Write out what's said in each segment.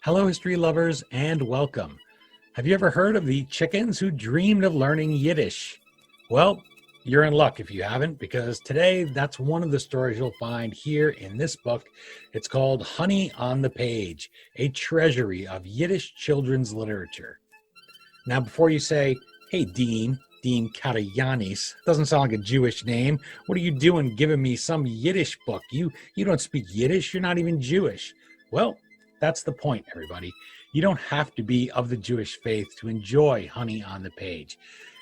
Hello, history lovers, and welcome. Have you ever heard of the chickens who dreamed of learning Yiddish? Well, you're in luck if you haven't, because today that's one of the stories you'll find here in this book. It's called Honey on the Page, a treasury of Yiddish children's literature. Now, before you say, hey, Dean Karayanis, doesn't sound like a Jewish name. What are you doing giving me some Yiddish book? You don't speak Yiddish. You're not even Jewish. Well, that's the point, everybody. You don't have to be of the Jewish faith to enjoy Honey on the Page.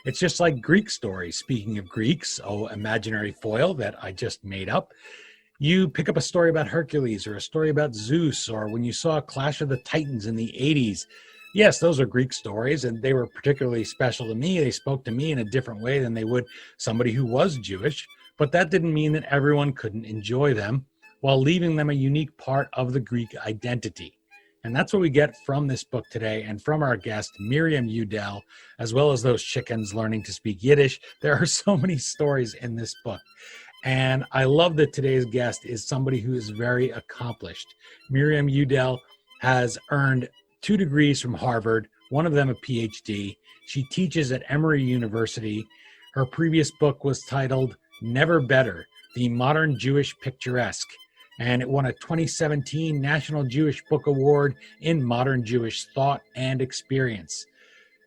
It's just like Greek stories. Speaking of Greeks, imaginary foil that I just made up. You pick up a story about Hercules or a story about Zeus, or when you saw Clash of the Titans in the 80s. Yes, those are Greek stories, and they were particularly special to me. They spoke to me in a different way than they would somebody who was Jewish, but that didn't mean that everyone couldn't enjoy them while leaving them a unique part of the Greek identity. And that's what we get from this book today and from our guest, Miriam Udel, as well as those chickens learning to speak Yiddish. There are so many stories in this book. And I love that today's guest is somebody who is very accomplished. Miriam Udel has earned 2 degrees from Harvard, one of them a PhD. She teaches at Emory University. Her previous book was titled Never Better, The Modern Jewish Picturesque, and it won a 2017 National Jewish Book Award in Modern Jewish Thought and Experience.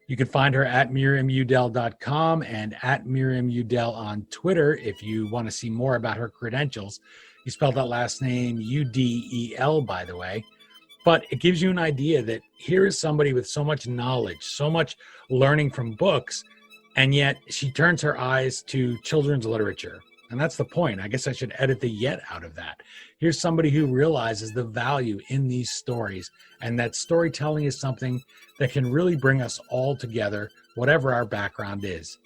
You can find her at miriamudel.com and at Miriam Udel on Twitter if you want to see more about her credentials. You spelled that last name Udel, by the way. But it gives you an idea that here is somebody with so much knowledge, so much learning from books, and yet she turns her eyes to children's literature. And that's the point. I guess I should edit the yet out of that. Here's somebody who realizes the value in these stories, and that storytelling is something that can really bring us all together, whatever our background is.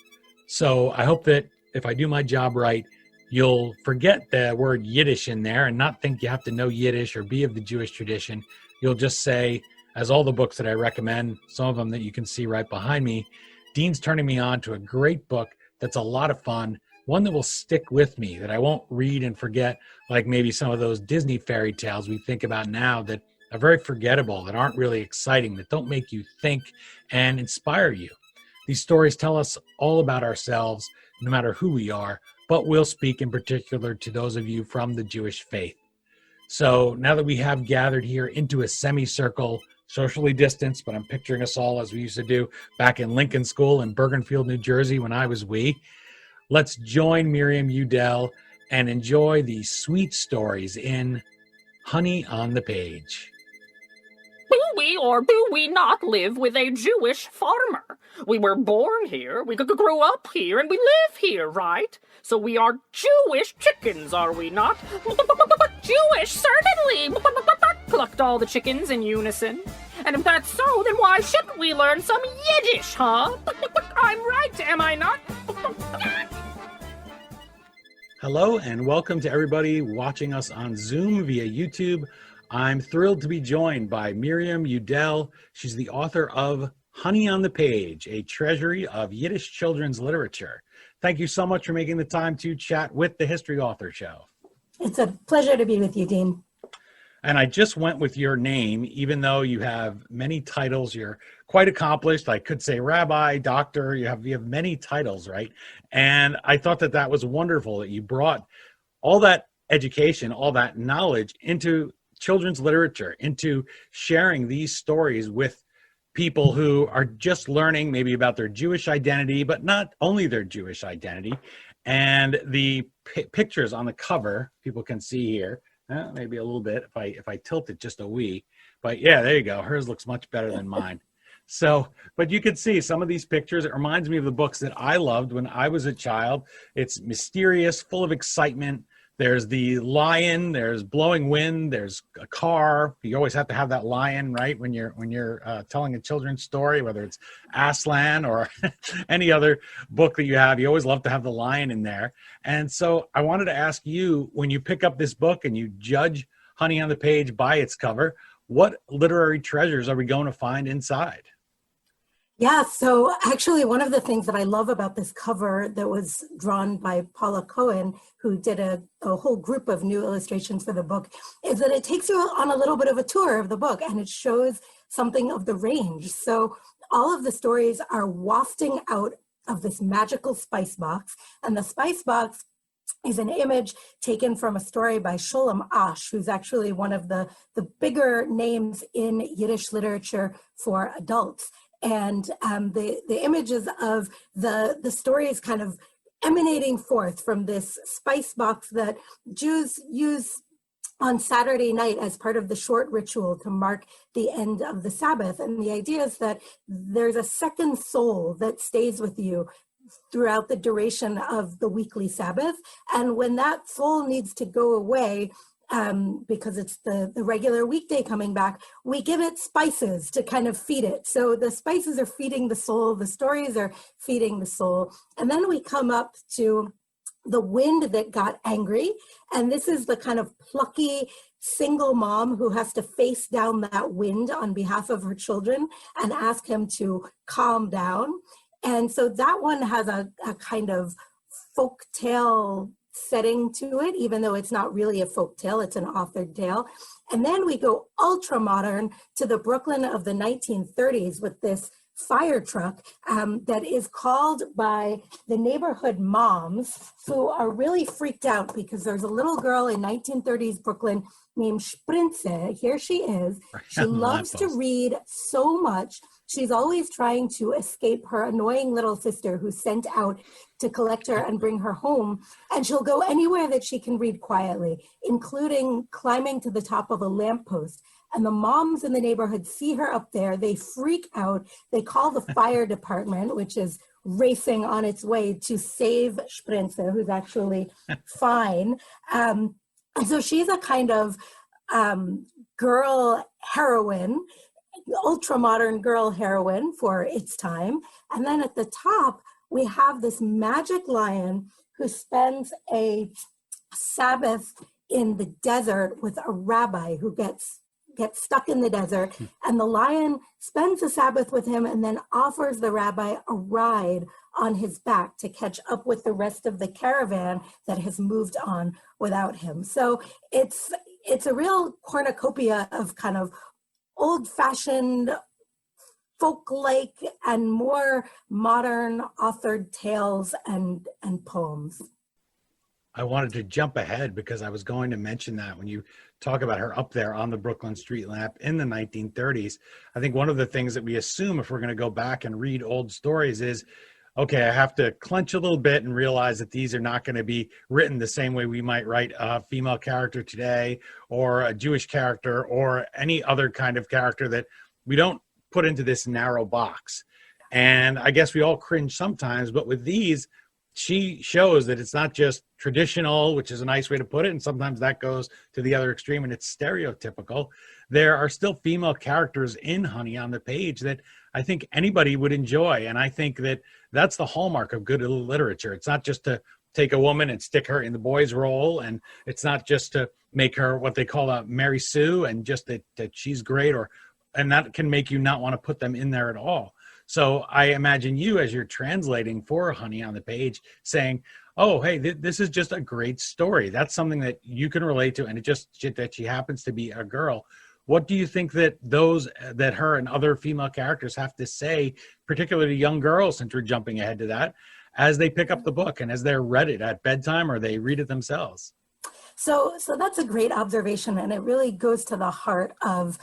So I hope that if I do my job right, you'll forget the word Yiddish in there and not think you have to know Yiddish or be of the Jewish tradition. You'll just say, as all the books that I recommend, some of them that you can see right behind me, Dean's turning me on to a great book that's a lot of fun, one that will stick with me, that I won't read and forget, like maybe some of those Disney fairy tales we think about now that are very forgettable, that aren't really exciting, that don't make you think and inspire you. These stories tell us all about ourselves, no matter who we are, but we'll speak in particular to those of you from the Jewish faith. So now that we have gathered here into a semicircle, socially distanced, but I'm picturing us all as we used to do back in Lincoln School in Bergenfield, New Jersey when I was wee, let's join Miriam Udel and enjoy these sweet stories in Honey on the Page. Do we or do we not live with a Jewish farmer? We were born here, we grew up here, and we live here, right? So we are Jewish chickens, are we not? Jewish, certainly! Clucked all the chickens in unison. And if that's so, then why shouldn't we learn some Yiddish, huh? I'm right, am I not? Hello and welcome to everybody watching us on Zoom via YouTube. I'm thrilled to be joined by Miriam Udel. She's the author of Honey on the Page, a treasury of Yiddish children's literature. Thank you so much for making the time to chat with the History Author Show. It's a pleasure to be with you, Dean. And I just went with your name, even though you have many titles. You're quite accomplished. I could say rabbi, doctor. You have many titles, right? And I thought that was wonderful that you brought all that education, all that knowledge into children's literature, into sharing these stories with people who are just learning maybe about their Jewish identity, but not only their Jewish identity. And the pictures on the cover, people can see here, maybe a little bit if I tilt it just a wee, but yeah, there you go. Hers looks much better than mine. So, but you can see some of these pictures. It reminds me of the books that I loved when I was a child. It's mysterious, full of excitement. There's the lion, there's blowing wind, there's a car. You always have to have that lion, right? When you're telling a children's story, whether it's Aslan or any other book that you have, you always love to have the lion in there. And so I wanted to ask you, when you pick up this book and you judge Honey on the Page by its cover, what literary treasures are we going to find inside? Yeah, so actually one of the things that I love about this cover that was drawn by Paula Cohen, who did a whole group of new illustrations for the book, is that it takes you on a little bit of a tour of the book and it shows something of the range. So all of the stories are wafting out of this magical spice box, and the spice box is an image taken from a story by Sholem Asch, who's actually one of the bigger names in Yiddish literature for adults. And the images of the stories kind of emanating forth from this spice box that Jews use on Saturday night as part of the short ritual to mark the end of the Sabbath. And the idea is that there's a second soul that stays with you throughout the duration of the weekly Sabbath. And when that soul needs to go away, because it's the regular weekday coming back, we give it spices to kind of feed it. So the spices are feeding the soul, the stories are feeding the soul. And then we come up to the wind that got angry. And this is the kind of plucky single mom who has to face down that wind on behalf of her children and ask him to calm down. And so that one has a kind of folk tale setting to it, even though it's not really a folk tale, it's an authored tale. And then we go ultra modern to the Brooklyn of the 1930s with this fire truck that is called by the neighborhood moms, who are really freaked out because there's a little girl in 1930s Brooklyn named Sprinze. Here she is. She loves to read so much. She's always trying to escape her annoying little sister who's sent out to collect her and bring her home. And she'll go anywhere that she can read quietly, including climbing to the top of a lamppost. And the moms in the neighborhood see her up there. They freak out. They call the fire department, which is racing on its way to save Sprinze, who's actually fine. And so she's a kind of girl heroine, ultra-modern girl heroine for its time. And then at the top, we have this magic lion who spends a Sabbath in the desert with a rabbi who gets stuck in the desert, and the lion spends the Sabbath with him and then offers the rabbi a ride on his back to catch up with the rest of the caravan that has moved on without him. So it's a real cornucopia of kind of old-fashioned, folk-like, and more modern authored tales and poems. I wanted to jump ahead because I was going to mention that when you talk about her up there on the Brooklyn street lamp in the 1930s, I think one of the things that we assume if we're going to go back and read old stories is, okay, I have to clench a little bit and realize that these are not going to be written the same way we might write a female character today or a Jewish character or any other kind of character that we don't put into this narrow box. And I guess we all cringe sometimes, but with these, she shows that it's not just traditional, which is a nice way to put it, and sometimes that goes to the other extreme and it's stereotypical. There are still female characters in Honey on the Page that I think anybody would enjoy, and I think that that's the hallmark of good literature. It's not just to take a woman and stick her in the boy's role, and it's not just to make her what they call a Mary Sue and just that she's great, and that can make you not want to put them in there at all. So I imagine you, as you're translating for Honey on the Page, saying, oh, hey, this is just a great story. That's something that you can relate to, and it just that she happens to be a girl. What do you think that that her and other female characters have to say, particularly young girls, since we're jumping ahead to that, as they pick up the book and as they're read it at bedtime or they read it themselves? So that's a great observation, and it really goes to the heart of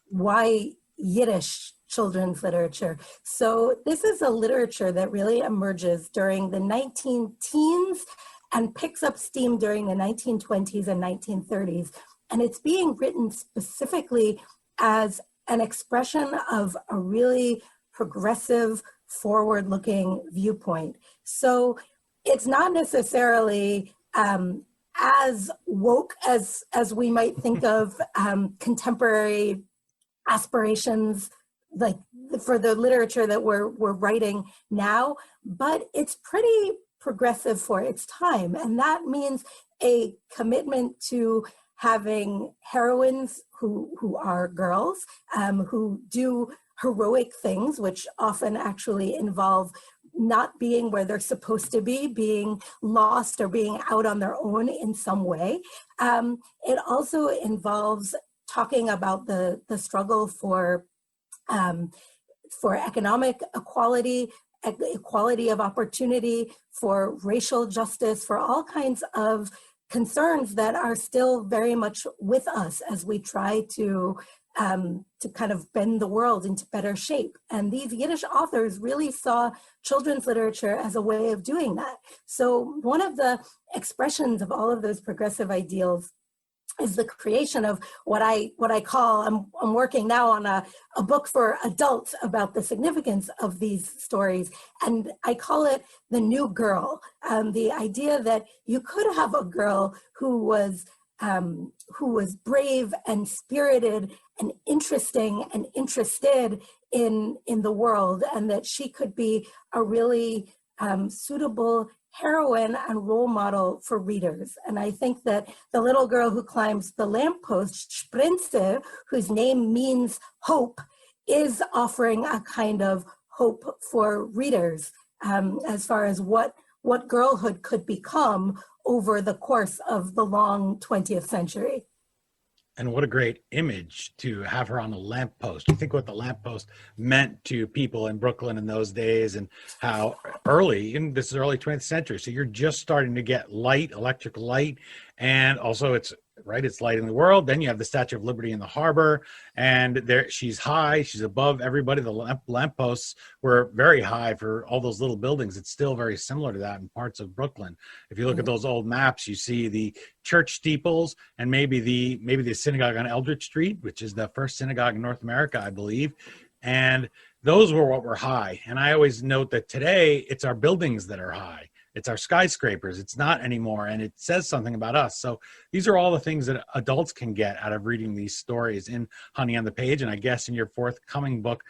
why Yiddish children's literature. So this is a literature that really emerges during the 19-teens and picks up steam during the 1920s and 1930s. And it's being written specifically as an expression of a really progressive, forward-looking viewpoint. So it's not necessarily as woke as we might think of contemporary aspirations like for the literature that we're writing now, but it's pretty progressive for its time. And that means a commitment to having heroines who are girls, who do heroic things, which often actually involve not being where they're supposed to be, being lost or being out on their own in some way. It also involves talking about the struggle for economic equality, equality of opportunity, for racial justice, for all kinds of concerns that are still very much with us as we try to kind of bend the world into better shape. And these Yiddish authors really saw children's literature as a way of doing that. So one of the expressions of all of those progressive ideals is the creation of what I call, I'm working now on a book for adults about the significance of these stories, and I call it the new girl. The idea that you could have a girl who was brave and spirited and interesting and interested in the world, and that she could be a really suitable heroine and role model for readers. And I think that the little girl who climbs the lamppost, Sprinze, whose name means hope, is offering a kind of hope for readers as far as what girlhood could become over the course of the long 20th century. And what a great image to have her on a lamppost. You think what the lamppost meant to people in Brooklyn in those days, and how this is early 20th century. So you're just starting to get light, electric light. And also it's lighting the world. Then you have the Statue of Liberty in the harbor, and there she's high, she's above everybody. The lampposts were very high for all those little buildings. It's still very similar to that in parts of Brooklyn. If you look at those old maps, you see the church steeples and maybe the synagogue on Eldridge Street, which is the first synagogue in North America, I believe. And those were what were high. And I always note that today it's our buildings that are high. It's our skyscrapers. It's not anymore. And it says something about us. So these are all the things that adults can get out of reading these stories in Honey on the Page, and I guess in your forthcoming book.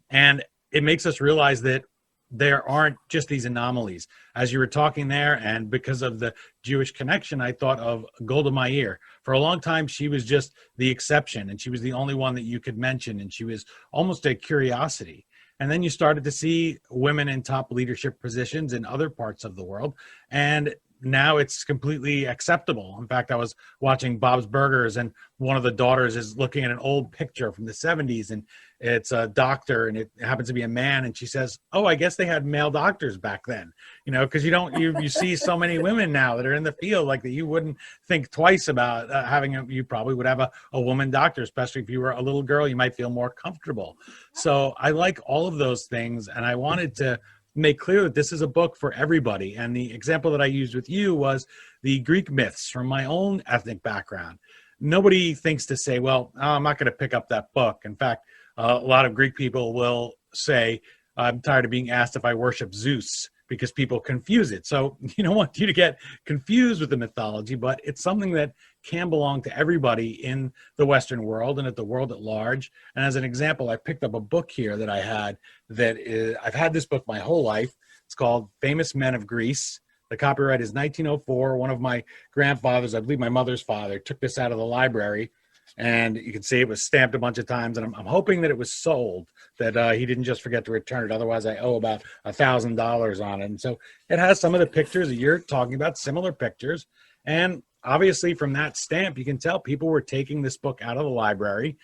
And it makes us realize that there aren't just these anomalies. As you were talking there, and because of the Jewish connection, I thought of Golda Meir. For a long time, she was just the exception, and she was the only one that you could mention, and she was almost a curiosity. And then you started to see women in top leadership positions in other parts of the world. And now it's completely acceptable. In fact, I was watching Bob's Burgers, and one of the daughters is looking at an old picture from the 70s, and it's a doctor, and it happens to be a man. And she says, "Oh, I guess they had male doctors back then." Because you see so many women now that are in the field, like that you wouldn't think twice about you probably would have a woman doctor, especially if you were a little girl. You might feel more comfortable. So I like all of those things, and I wanted to make clear that this is a book for everybody. And the example that I used with you was the Greek myths from my own ethnic background. Nobody thinks to say, well, I'm not going to pick up that book. In fact, a lot of Greek people will say, I'm tired of being asked if I worship Zeus, because people confuse it. So you don't want you to get confused with the mythology, but it's something that can belong to everybody in the Western world and at the world at large. And as an example, I picked up a book here that I had I've had this book my whole life. It's called Famous Men of Greece. The copyright is 1904. One of my grandfathers, I believe my mother's father, took this out of the library. And you can see it was stamped a bunch of times, and I'm hoping that it was sold, that he didn't just forget to return it. Otherwise, I owe about $1,000 on it. And so it has some of the pictures that you're talking about, similar pictures. And obviously from that stamp, you can tell people were taking this book out of the library.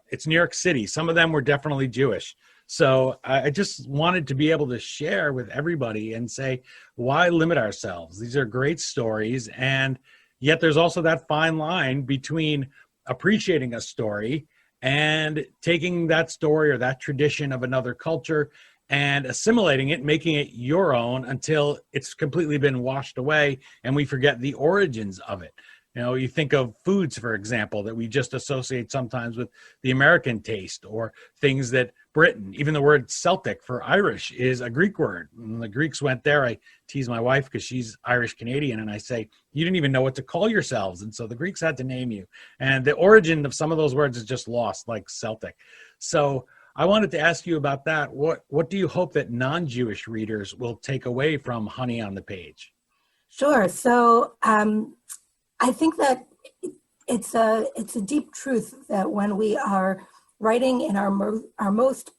It's New York City. Some of them were definitely Jewish. So I just wanted to be able to share with everybody and say, why limit ourselves? These are great stories. And yet there's also that fine line between appreciating a story and taking that story or that tradition of another culture and assimilating it, making it your own until it's completely been washed away and we forget the origins of it. You think of foods, for example, that we just associate sometimes with the American taste, or things that Britain, even the word Celtic for Irish is a Greek word. When the Greeks went there, I tease my wife because she's Irish Canadian, and I say, you didn't even know what to call yourselves. And so the Greeks had to name you. And the origin of some of those words is just lost, like Celtic. So I wanted to ask you about that. What do you hope that non-Jewish readers will take away from Honey on the Page? Sure. So I think that it's a deep truth that when we are writing in our most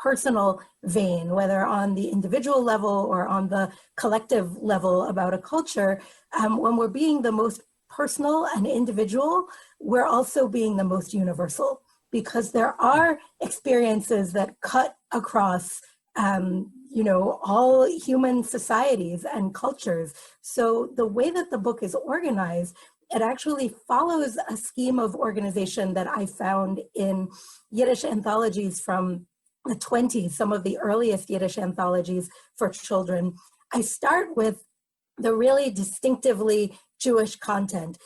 personal vein, whether on the individual level or on the collective level about a culture. When we're being the most personal and individual, we're also being the most universal, because there are experiences that cut across all human societies and cultures. So the way that the book is organized, it actually follows a scheme of organization that I found in Yiddish anthologies from the 20s, some of the earliest Yiddish anthologies for children. I start with the really distinctively Jewish content,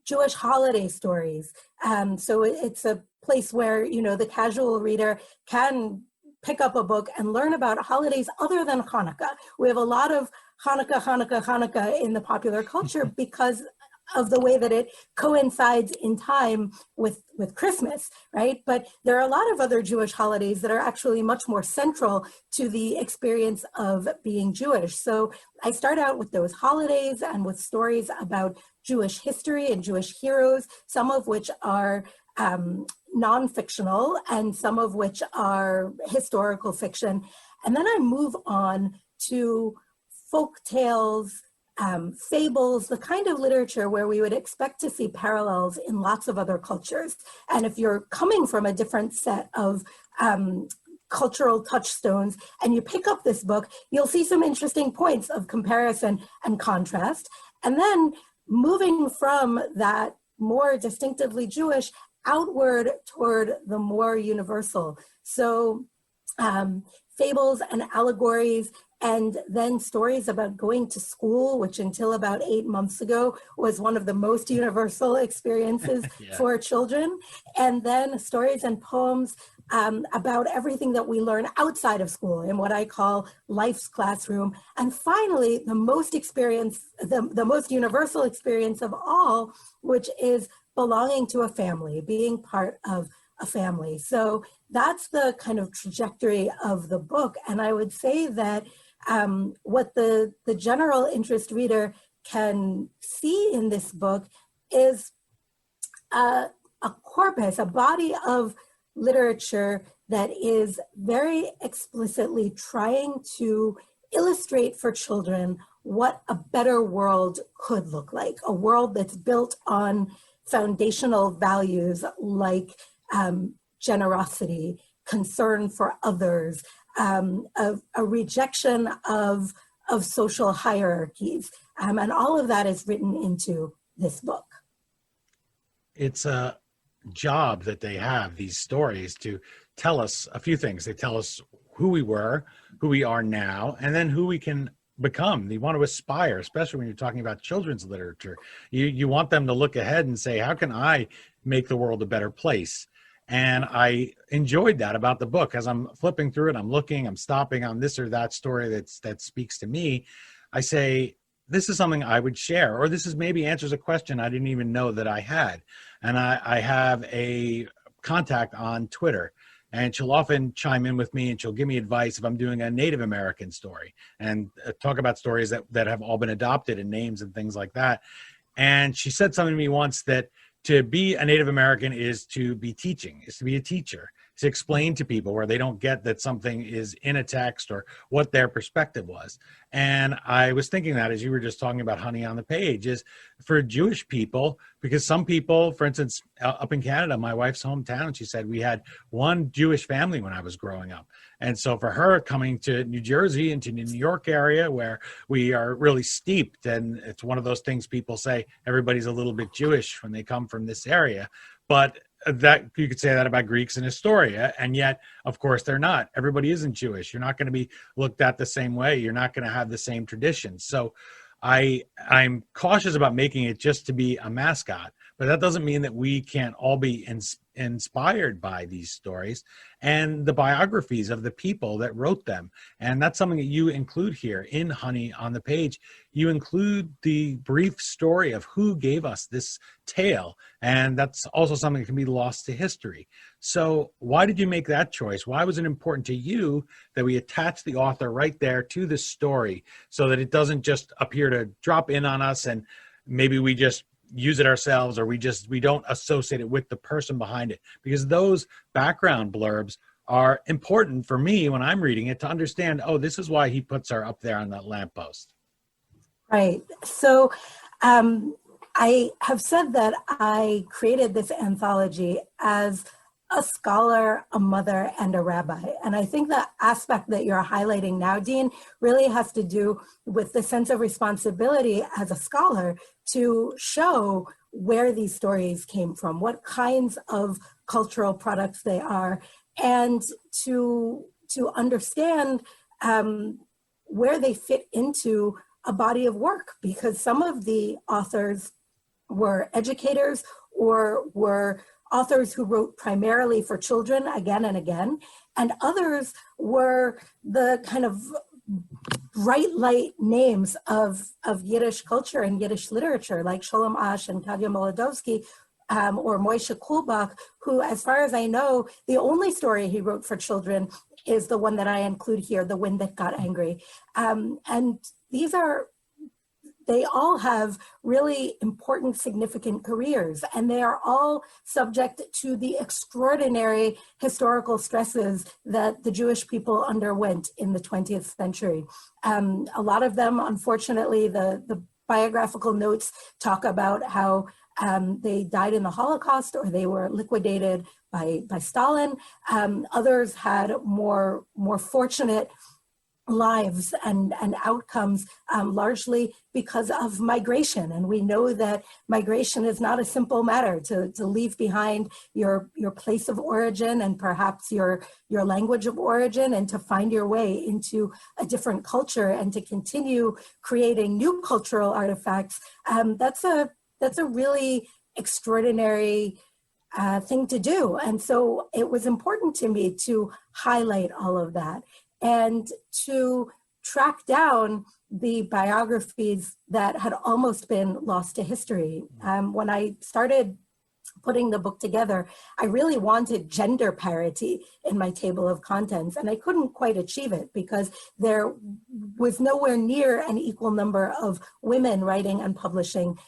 Jewish holiday stories. So it's a place where, the casual reader can pick up a book and learn about holidays other than Hanukkah. We have a lot of Hanukkah in the popular culture because of the way that it coincides in time with Christmas, right? But there are a lot of other Jewish holidays that are actually much more central to the experience of being Jewish. So I start out with those holidays and with stories about Jewish history and Jewish heroes, some of which are non-fictional and some of which are historical fiction. And then I move on to folk tales, fables, the kind of literature where we would expect to see parallels in lots of other cultures. And if you're coming from a different set of cultural touchstones and you pick up this book, you'll see some interesting points of comparison and contrast. And then moving from that more distinctively Jewish outward toward the more universal. So fables and allegories, and then stories about going to school, which until about 8 months ago was one of the most universal experiences for children. And then stories and poems about everything that we learn outside of school in what I call life's classroom. And finally, the most universal experience of all, which is belonging to a family, being part of a family. So that's the kind of trajectory of the book. And I would say that what the general interest reader can see in this book is a corpus, a body of literature that is very explicitly trying to illustrate for children what a better world could look like, a world that's built on foundational values like generosity, concern for others, a rejection of social hierarchies. And all of that is written into this book. It's a job that they have, these stories, to tell us a few things. They tell us who we were, who we are now, and then who we can become. They want to aspire, especially when you're talking about children's literature. You want them to look ahead and say, how can I make the world a better place? And I enjoyed that about the book. As I'm flipping through it, I'm looking, I'm stopping on this or that story that speaks to me. I say, this is something I would share, or this is maybe answers a question I didn't even know that I had. And I have a contact on Twitter, and she'll often chime in with me and she'll give me advice if I'm doing a Native American story and talk about stories that have all been adopted and names and things like that. And she said something to me once, that to be a Native American is to be teaching, is to be a teacher, to explain to people where they don't get that something is in a text or what their perspective was. And I was thinking that as you were just talking about honey on the page, is for Jewish people, because some people, for instance, up in Canada, my wife's hometown, she said we had one Jewish family when I was growing up. And so for her, coming to New Jersey and to the New York area where we are really steeped, and it's one of those things people say everybody's a little bit Jewish when they come from this area, but that you could say that about Greeks in Historia, and yet, of course, they're not. Everybody isn't Jewish. You're not going to be looked at the same way. You're not going to have the same traditions. So I'm cautious about making it just to be a mascot, but that doesn't mean that we can't all be inspired by these stories and the biographies of the people that wrote them. And that's something that you include here in Honey on the Page. You include the brief story of who gave us this tale, and that's also something that can be lost to history. So why did you make that choice? Why was it important to you that we attach the author right there to the story so that it doesn't just appear to drop in on us and maybe we just use it ourselves, or we don't associate it with the person behind it? Because those background blurbs are important for me when I'm reading it to understand, oh, this is why he puts her up there on that lamppost. Right. So I have said that I created this anthology as a scholar, a mother, and a rabbi. And I think the aspect that you're highlighting now, Dean, really has to do with the sense of responsibility as a scholar to show where these stories came from, what kinds of cultural products they are, and to understand where they fit into a body of work, because some of the authors were educators or were authors who wrote primarily for children again and again, and others were the kind of bright light names of Yiddish culture and Yiddish literature, like Sholem Asch and Tadya Molodowski, or Moishe Kulbach, who, as far as I know, the only story he wrote for children is the one that I include here, The Wind That Got Angry. And they all have really important, significant careers, and they are all subject to the extraordinary historical stresses that the Jewish people underwent in the 20th century. A lot of them, unfortunately, the biographical notes talk about how they died in the Holocaust or they were liquidated by Stalin. Others had more fortunate lives and outcomes, largely because of migration. And we know that migration is not a simple matter, to leave behind your place of origin and perhaps your language of origin, and to find your way into a different culture and to continue creating new cultural artifacts. That's a really extraordinary thing to do. And so it was important to me to highlight all of that and to track down the biographies that had almost been lost to history. When I started putting the book together, I really wanted gender parity in my table of contents, and I couldn't quite achieve it because there was nowhere near an equal number of women writing and publishing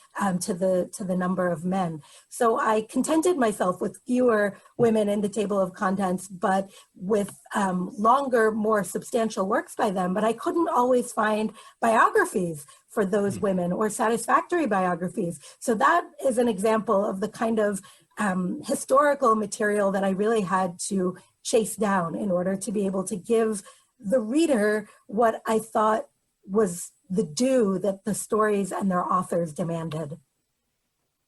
to the number of men. So I contented myself with fewer women in the table of contents, but with longer, more substantial works by them. But I couldn't always find biographies for those women or satisfactory biographies. So that is an example of the kind of historical material that I really had to chase down in order to be able to give the reader what I thought was the due that the stories and their authors demanded.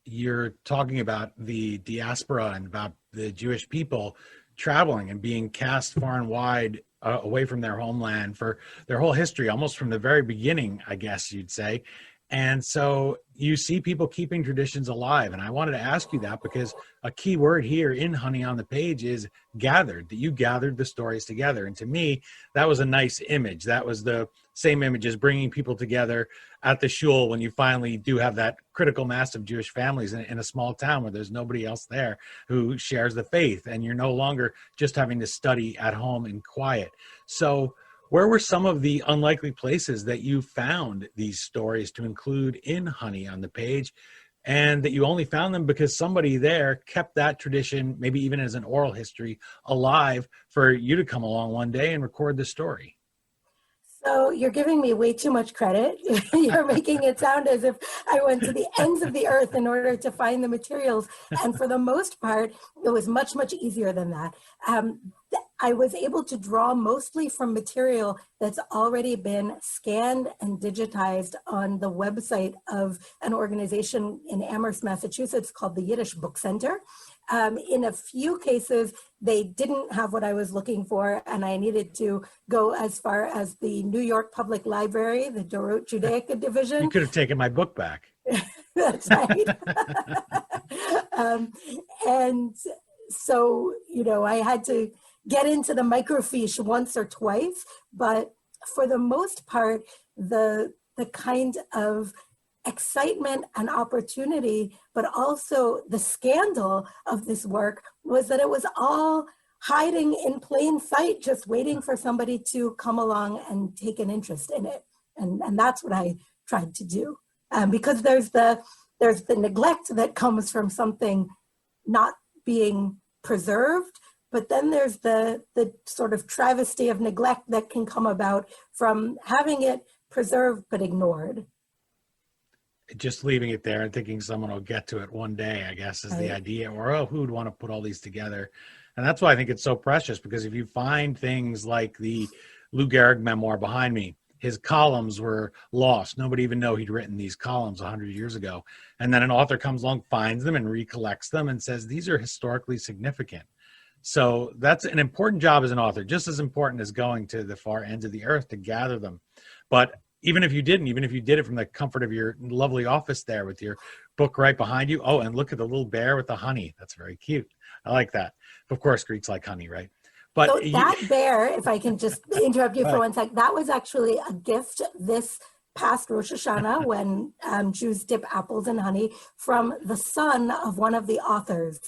You're talking about the diaspora and about the Jewish people traveling and being cast far and wide away from their homeland for their whole history, almost from the very beginning, I guess you'd say. And so you see people keeping traditions alive. And I wanted to ask you that because a key word here in Honey on the Page is gathered, that you gathered the stories together. And to me, that was a nice image. That was the same image as bringing people together at the shul when you finally do have that critical mass of Jewish families in a small town where there's nobody else there who shares the faith. And you're no longer just having to study at home in quiet. So where were some of the unlikely places that you found these stories to include in Honey on the Page, and that you only found them because somebody there kept that tradition, maybe even as an oral history, alive for you to come along one day and record the story? So you're giving me way too much credit. You're making it sound as if I went to the ends of the earth in order to find the materials. And for the most part, it was much, much easier than that. I was able to draw mostly from material that's already been scanned and digitized on the website of an organization in Amherst, Massachusetts called the Yiddish Book Center. In a few cases, they didn't have what I was looking for, and I needed to go as far as the New York Public Library, the Dorot Judaica division. You could have taken my book back. That's right. And so, I had to get into the microfiche once or twice, but for the most part, the kind of excitement and opportunity, but also the scandal of this work was that it was all hiding in plain sight, just waiting for somebody to come along and take an interest in it. And that's what I tried to do. Because there's the neglect that comes from something not being preserved, but then there's the sort of travesty of neglect that can come about from having it preserved but ignored. Just leaving it there and thinking someone will get to it one day, I guess, is the idea. Or, oh, who would want to put all these together? And that's why I think it's so precious, because if you find things like the Lou Gehrig memoir behind me, his columns were lost. Nobody even knew he'd written these columns 100 years ago. And then an author comes along, finds them and recollects them and says, these are historically significant. So that's an important job as an author, just as important as going to the far ends of the earth to gather them. But even if you did it from the comfort of your lovely office there with your book right behind you. Oh, and look at the little bear with the honey. That's very cute. I like that. Of course, Greeks like honey, right? But so that bear, if I can just interrupt you for 1 sec, that was actually a gift this past Rosh Hashanah when Jews dip apples in honey from the son of one of the authors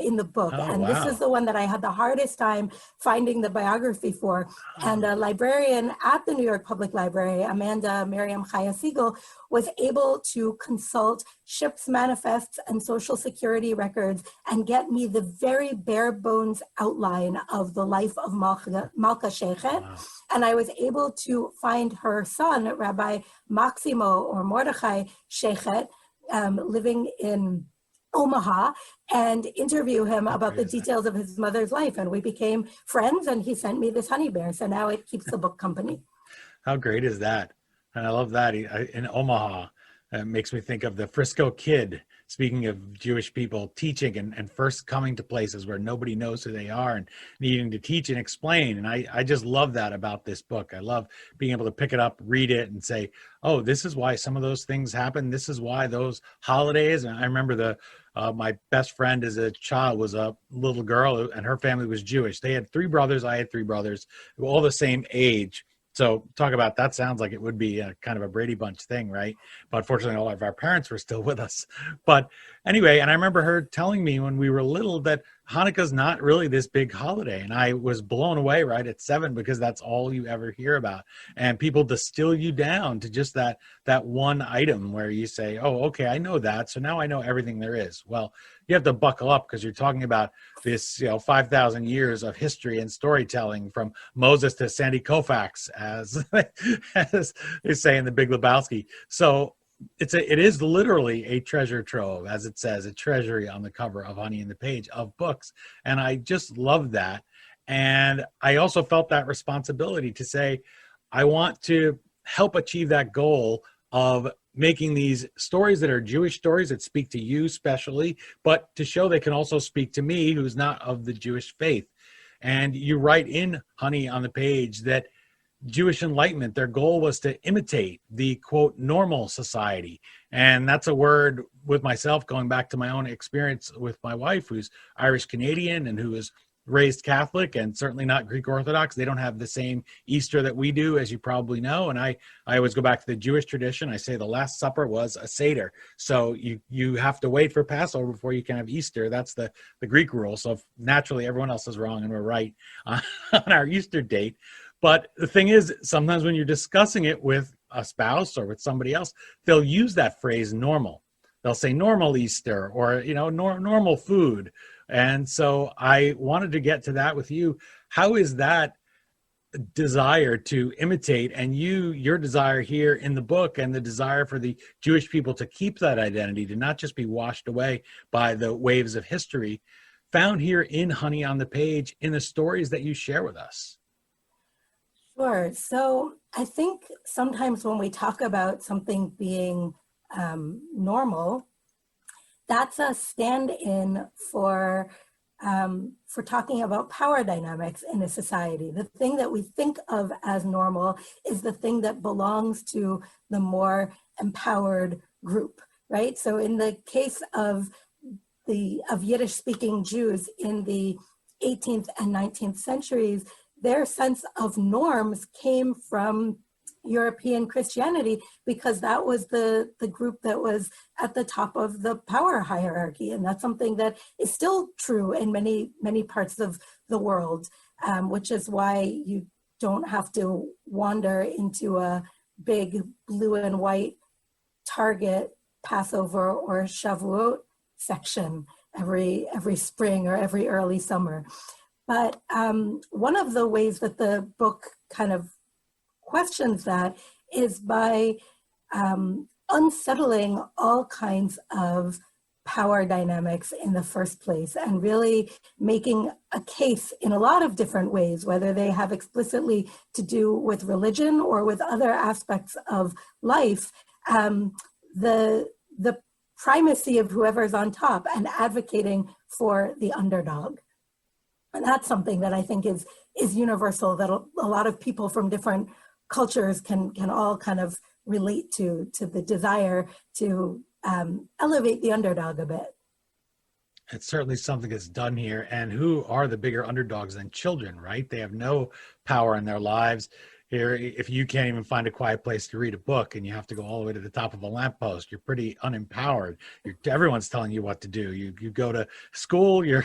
in the book. This is the one that I had the hardest time finding the biography for. And a librarian at the New York Public Library, Miriam Udel, was able to consult ship's manifests and Social Security records and get me the very bare bones outline of the life of Malka Sheikhet. Wow. And I was able to find her son, Rabbi Maximo or Mordechai Sheikhet, living in Omaha, and interview him about the details of his mother's life. And we became friends, and he sent me this honey bear. So now it keeps the book company. How great is that? And I love that. In Omaha, it makes me think of the Frisco Kid, speaking of Jewish people teaching and first coming to places where nobody knows who they are and needing to teach and explain. And I just love that about this book. I love being able to pick it up, read it, and say, oh, this is why some of those things happen. This is why those holidays. And I remember my best friend as a child was a little girl, and her family was Jewish. They had 3 brothers. I had 3 brothers, all the same age. So talk about, that sounds like it would be a kind of a Brady Bunch thing, right? But fortunately, all of our parents were still with us. But anyway, and I remember her telling me when we were little that Hanukkah's not really this big holiday. And I was blown away right at 7, because that's all you ever hear about. And people distill you down to just that one item where you say, oh, okay, I know that. So now I know everything there is. Well, you have to buckle up, because you're talking about this, 5,000 years of history and storytelling from Moses to Sandy Koufax, as they say in The Big Lebowski. So it is literally a treasure trove, as it says, a treasury on the cover of Honey in the Page of books. And I just love that. And I also felt that responsibility to say, I want to help achieve that goal of making these stories that are Jewish stories that speak to you especially, but to show they can also speak to me, who's not of the Jewish faith. And you write in Honey on the Page that Jewish Enlightenment, their goal was to imitate the, quote, normal society. And that's a word with myself, going back to my own experience with my wife, who's Irish Canadian and who is raised Catholic and certainly not Greek Orthodox. They don't have the same Easter that we do, as you probably know. And I always go back to the Jewish tradition. I say the Last Supper was a Seder. So you have to wait for Passover before you can have Easter. That's the Greek rule. So naturally everyone else is wrong and we're right on our Easter date. But the thing is, sometimes when you're discussing it with a spouse or with somebody else, they'll use that phrase normal. They'll say normal Easter or, normal food. And so I wanted to get to that with you. How is that desire to imitate, and your desire here in the book, and the desire for the Jewish people to keep that identity, to not just be washed away by the waves of history, found here in Honey on the Page, in the stories that you share with us? Sure. So I think sometimes when we talk about something being normal, that's a stand-in for talking about power dynamics in a society. The thing that we think of as normal is the thing that belongs to the more empowered group, right? So in the case of Yiddish-speaking Jews in the 18th and 19th centuries, their sense of norms came from European Christianity, because that was the group that was at the top of the power hierarchy. And that's something that is still true in many, many parts of the world, which is why you don't have to wander into a big blue and white Target Passover or Shavuot section every spring or every early summer. But one of the ways that the book kind of questions that is by unsettling all kinds of power dynamics in the first place and really making a case in a lot of different ways, whether they have explicitly to do with religion or with other aspects of life, the primacy of whoever's on top and advocating for the underdog. And that's something that I think is universal, that a lot of people from different cultures can all kind of relate to the desire to elevate the underdog a bit. It's certainly something that's done here. And who are the bigger underdogs than children, right? They have no power in their lives. Here, if you can't even find a quiet place to read a book and you have to go all the way to the top of a lamppost, you're pretty unempowered. Everyone's telling you what to do. You go to school, your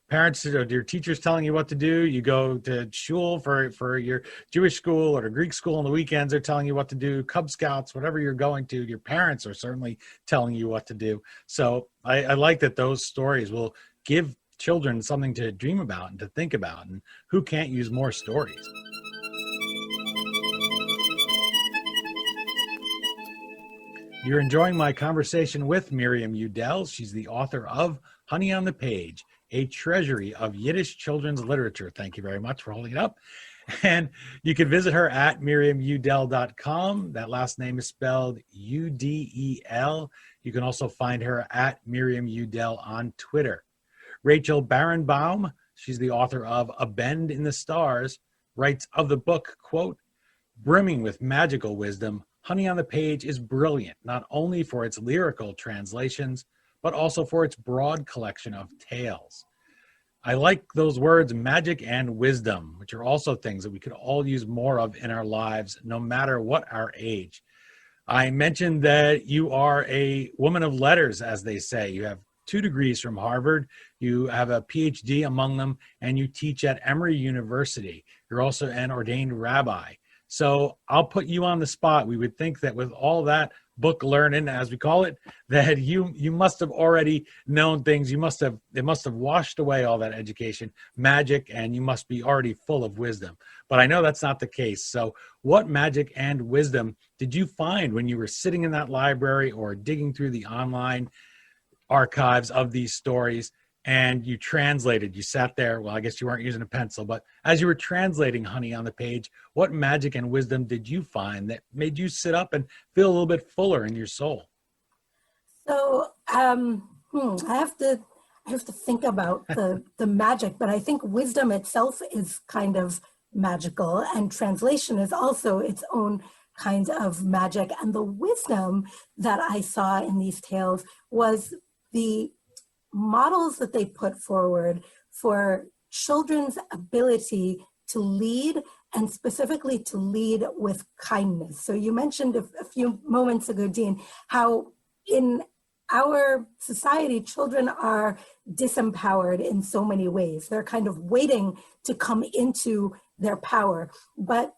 parents or your teachers telling you what to do. You go to shul for your Jewish school or Greek school on the weekends, they're telling you what to do. Cub Scouts, whatever you're going to, your parents are certainly telling you what to do. So I like that those stories will give children something to dream about and to think about. And who can't use more stories? You're enjoying my conversation with Miriam Udel. She's the author of Honey on the Page, a treasury of Yiddish children's literature. Thank you very much for holding it up. And you can visit her at miriamudel.com. That last name is spelled Udel. You can also find her at Miriam Udel on Twitter. Rachel Barenbaum, she's the author of A Bend in the Stars, writes of the book, quote, brimming with magical wisdom, Honey on the Page is brilliant, not only for its lyrical translations, but also for its broad collection of tales. I like those words, magic and wisdom, which are also things that we could all use more of in our lives, no matter what our age. I mentioned that you are a woman of letters, as they say. You have 2 degrees from Harvard, you have a PhD among them, and you teach at Emory University. You're also an ordained rabbi. So I'll put you on the spot. We would think that with all that book learning, as we call it, that you must have already known things. It must have washed away all that education, magic, and you must be already full of wisdom. But I know that's not the case. So what magic and wisdom did you find when you were sitting in that library or digging through the online archives of these stories? And you translated, you sat there, well, I guess you weren't using a pencil, but as you were translating Honey on the Page, what magic and wisdom did you find that made you sit up and feel a little bit fuller in your soul? So I have to think about the magic, but I think wisdom itself is kind of magical, and translation is also its own kind of magic. And the wisdom that I saw in these tales was the models that they put forward for children's ability to lead, and specifically to lead with kindness. So you mentioned a few moments ago, Dean, how in our society, children are disempowered in so many ways. They're kind of waiting to come into their power. But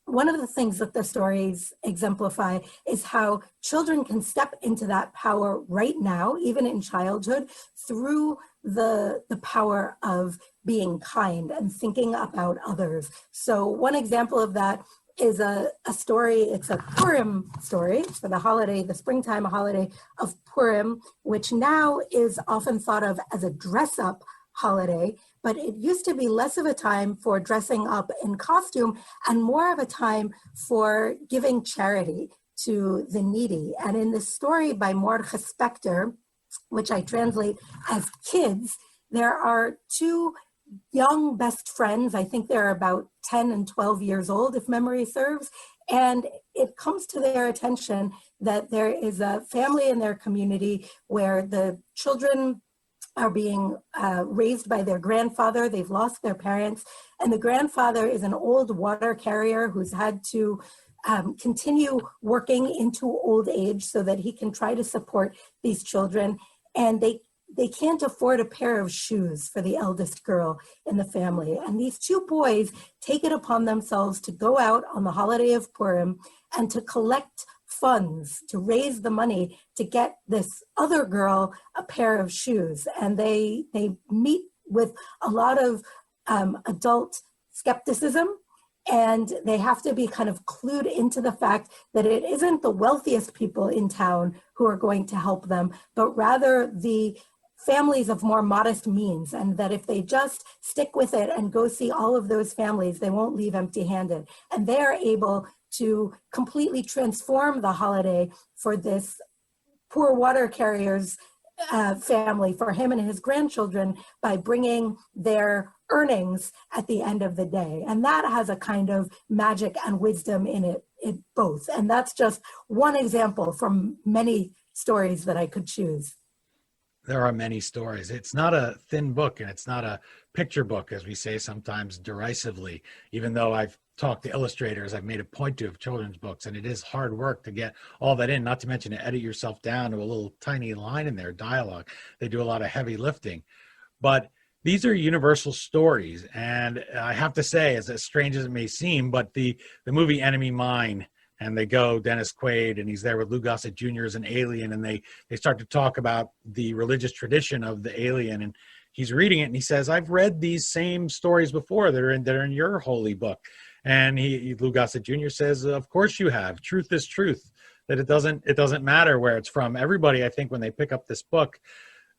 one of the things that the stories exemplify is how children can step into that power right now, even in childhood, through the power of being kind and thinking about others. So one example of that is a story, it's a Purim story for the holiday, the springtime holiday of Purim, which now is often thought of as a dress-up holiday, but it used to be less of a time for dressing up in costume and more of a time for giving charity to the needy. And in this story by Mordechai Spector, which I translate as kids, there are 2 young best friends. I think they're about 10 and 12 years old, if memory serves. And it comes to their attention that there is a family in their community where the children are being raised by their grandfather. They've lost their parents. And the grandfather is an old water carrier who's had to continue working into old age so that he can try to support these children. And they can't afford a pair of shoes for the eldest girl in the family. And these 2 boys take it upon themselves to go out on the holiday of Purim and to collect funds, to raise the money to get this other girl a pair of shoes. And they meet with a lot of adult skepticism, and they have to be kind of clued into the fact that it isn't the wealthiest people in town who are going to help them, but rather the families of more modest means, and that if they just stick with it and go see all of those families, they won't leave empty-handed. And they are able to completely transform the holiday for this poor water carrier's family, for him and his grandchildren, by bringing their earnings at the end of the day. And that has a kind of magic and wisdom in it both. And that's just one example from many stories that I could choose. There are many stories. It's not a thin book, and it's not a picture book, as we say sometimes derisively, even though I've talked to illustrators, I've made a point to of children's books, and it is hard work to get all that in, not to mention to edit yourself down to a little tiny line in there, dialogue. They do a lot of heavy lifting. But these are universal stories. And I have to say, as strange as it may seem, but the movie Enemy Mine, and they go, Dennis Quaid, and he's there with Lou Gossett Jr. as an alien, and they start to talk about the religious tradition of the alien, and he's reading it, and he says, I've read these same stories before that are in your holy book. And Lou Gossett Jr. says, of course you have. Truth is truth, that it doesn't matter where it's from. Everybody, I think, when they pick up this book,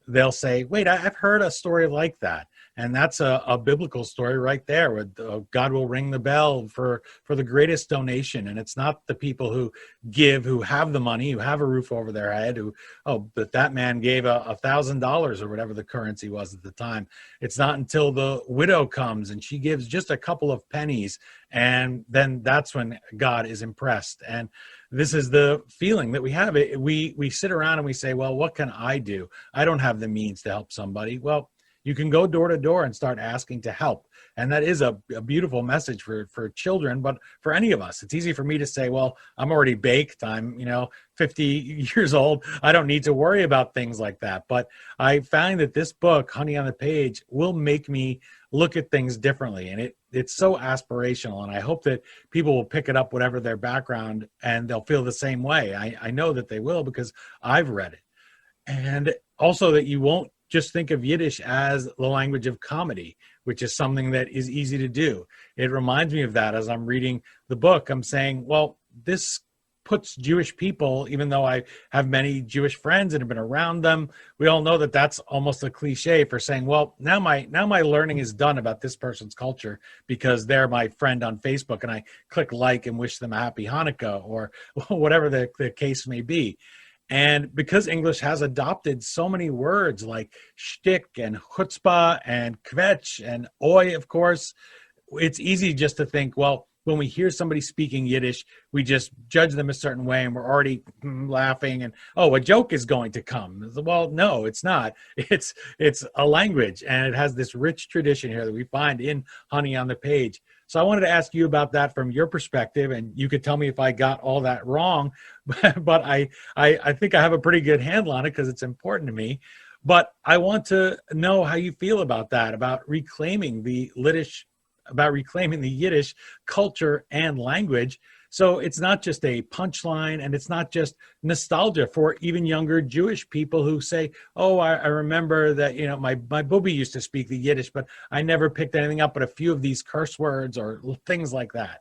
they'll say, wait, I've heard a story like that. And that's a biblical story right there, where God will ring the bell for the greatest donation. And it's not the people who give, who have the money, who have a roof over their head, but that man gave $1,000 or whatever the currency was at the time. It's not until the widow comes and she gives just a couple of pennies, and then that's when God is impressed. And this is the feeling that we have. We sit around and we say, well, what can I do? I don't have the means to help somebody. Well, you can go door to door and start asking to help. And that is a beautiful message for children, but for any of us. It's easy for me to say, well, I'm already baked. I'm 50 years old. I don't need to worry about things like that. But I find that this book, Honey on the Page, will make me look at things differently. And it's so aspirational. And I hope that people will pick it up, whatever their background, and they'll feel the same way. I know that they will, because I've read it. And also that you won't just think of Yiddish as the language of comedy, which is something that is easy to do. It reminds me of that as I'm reading the book. I'm saying, well, this puts Jewish people, even though I have many Jewish friends and have been around them, we all know that that's almost a cliche for saying, well, now my learning is done about this person's culture because they're my friend on Facebook, and I click like and wish them a happy Hanukkah, or whatever the case may be. And because English has adopted so many words like shtick and chutzpah and kvetch and oi, of course, it's easy just to think, well, when we hear somebody speaking Yiddish, we just judge them a certain way, and we're already laughing and, oh, a joke is going to come. Well, no, it's not. It's a language, and it has this rich tradition here that we find in Honey on the Page. So I wanted to ask you about that from your perspective, and you could tell me if I got all that wrong, but I think I have a pretty good handle on it because it's important to me. But I want to know how you feel about that, about reclaiming the Yiddish culture and language. So it's not just a punchline, and it's not just nostalgia for even younger Jewish people who say, oh, I remember that, my booby used to speak the Yiddish, but I never picked anything up but a few of these curse words or things like that.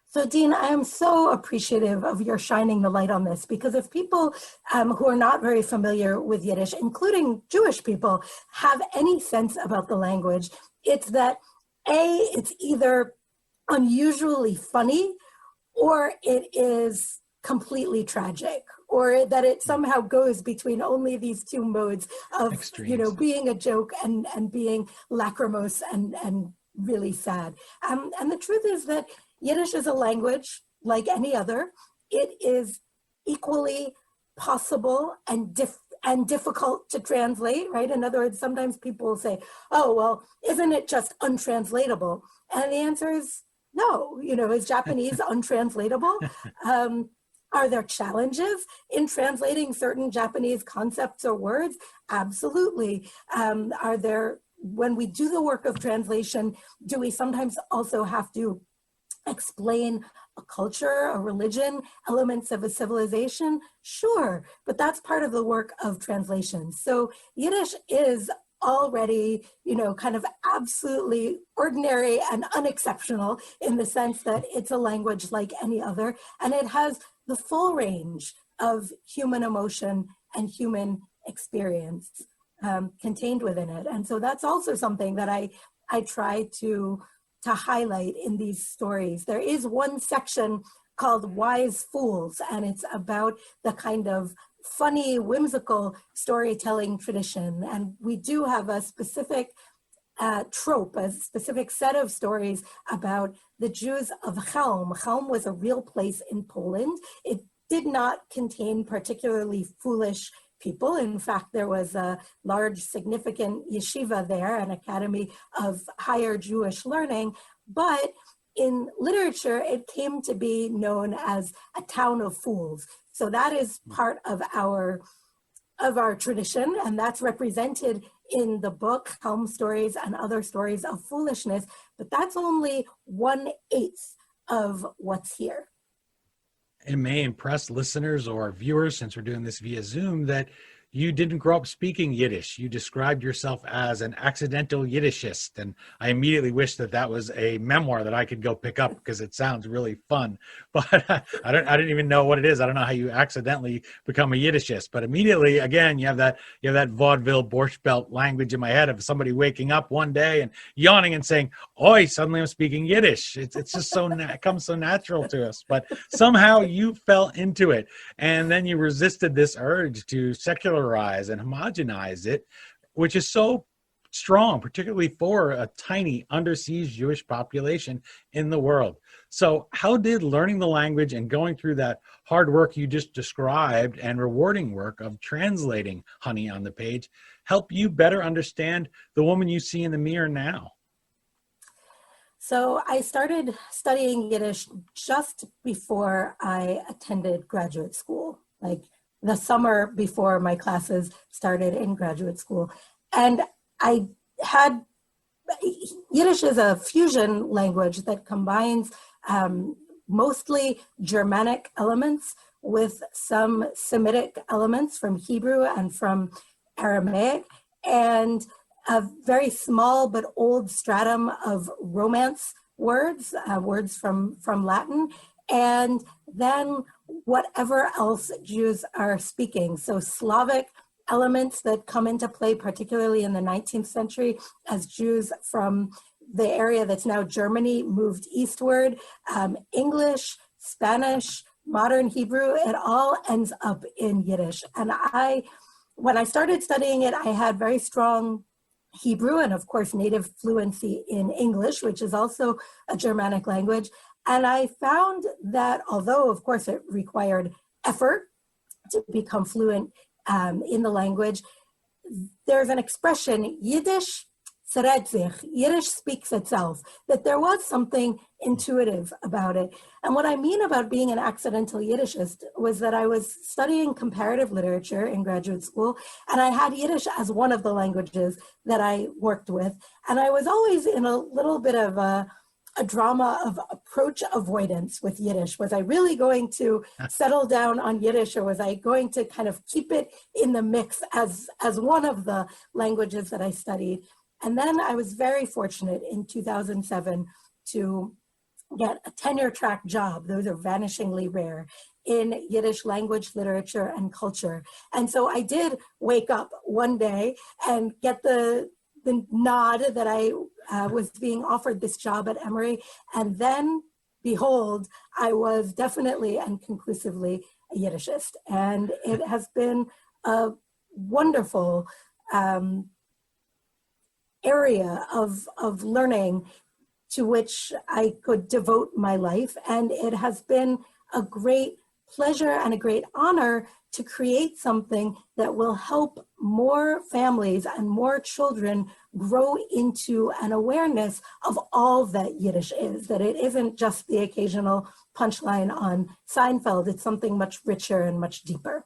So, Dean, I am so appreciative of your shining the light on this, because if people who are not very familiar with Yiddish, including Jewish people, have any sense about the language, it's that, it's either unusually funny, or it is completely tragic, or that it somehow goes between only these two modes of, extremes, being a joke and being lachrymose and really sad. And the truth is that Yiddish is a language like any other. It is equally possible and difficult to translate, right? In other words, sometimes people will say, oh, well, isn't it just untranslatable? And the answer is no. Is Japanese untranslatable? Are there challenges in translating certain Japanese concepts or words? Absolutely. When we do the work of translation, do we sometimes also have to explain a culture, a religion, elements of a civilization? Sure, but that's part of the work of translation. So Yiddish is already, kind of absolutely ordinary and unexceptional in the sense that it's a language like any other, and it has the full range of human emotion and human experience contained within it. And so that's also something that I try to highlight in these stories. There is one section called Wise Fools, and it's about the kind of funny, whimsical storytelling tradition. And we do have a specific trope, a specific set of stories about the Jews of Chelm. Chelm was a real place in Poland. It did not contain particularly foolish people. In fact, there was a large, significant yeshiva there, an academy of higher Jewish learning. But in literature, it came to be known as a town of fools. So that is part of our tradition, and that's represented in the book, Helm Stories and Other Stories of Foolishness, but that's only 1/8 of what's here. It may impress listeners or viewers, since we're doing this via Zoom, that you didn't grow up speaking Yiddish. You described yourself as an accidental Yiddishist, and I immediately wish that was a memoir that I could go pick up because it sounds really fun. But I didn't even know what it is. I don't know how you accidentally become a Yiddishist. But immediately, again, you have that vaudeville Borscht Belt language in my head of somebody waking up one day and yawning and saying, "Oi!" Suddenly I'm speaking Yiddish. It's just it comes so natural to us. But somehow you fell into it, and then you resisted this urge to secularize and homogenize it, which is so strong, particularly for a tiny undersea Jewish population in the world. So how did learning the language and going through that hard work you just described and rewarding work of translating Honey on the Page help you better understand the woman you see in the mirror now? So I started studying Yiddish just before I attended graduate school, like the summer before my classes started in graduate school. And Yiddish is a fusion language that combines mostly Germanic elements with some Semitic elements from Hebrew and from Aramaic, and a very small but old stratum of Romance words, words from Latin, and then whatever else Jews are speaking. So Slavic elements that come into play, particularly in the 19th century, as Jews from the area that's now Germany moved eastward, English, Spanish, modern Hebrew, it all ends up in Yiddish. And when I started studying it, I had very strong Hebrew and, of course, native fluency in English, which is also a Germanic language. And I found that although, of course, it required effort to become fluent in the language, there's an expression, Yiddish sered sich, Yiddish speaks itself, that there was something intuitive about it. And what I mean about being an accidental Yiddishist was that I was studying comparative literature in graduate school, and I had Yiddish as one of the languages that I worked with. And I was always in a little bit of a drama of approach avoidance with Yiddish. Was I really going to settle down on Yiddish, or was I going to kind of keep it in the mix as one of the languages that I studied? And then I was very fortunate in 2007 to get a tenure-track job. Those are vanishingly rare in Yiddish language, literature, and culture. And so I did wake up one day and get the nod that I was being offered this job at Emory. And then, behold, I was definitely and conclusively a Yiddishist. And it has been a wonderful area of learning to which I could devote my life. And it has been a great pleasure and a great honor to create something that will help more families and more children grow into an awareness of all that Yiddish is, that it isn't just the occasional punchline on Seinfeld. It's something much richer and much deeper.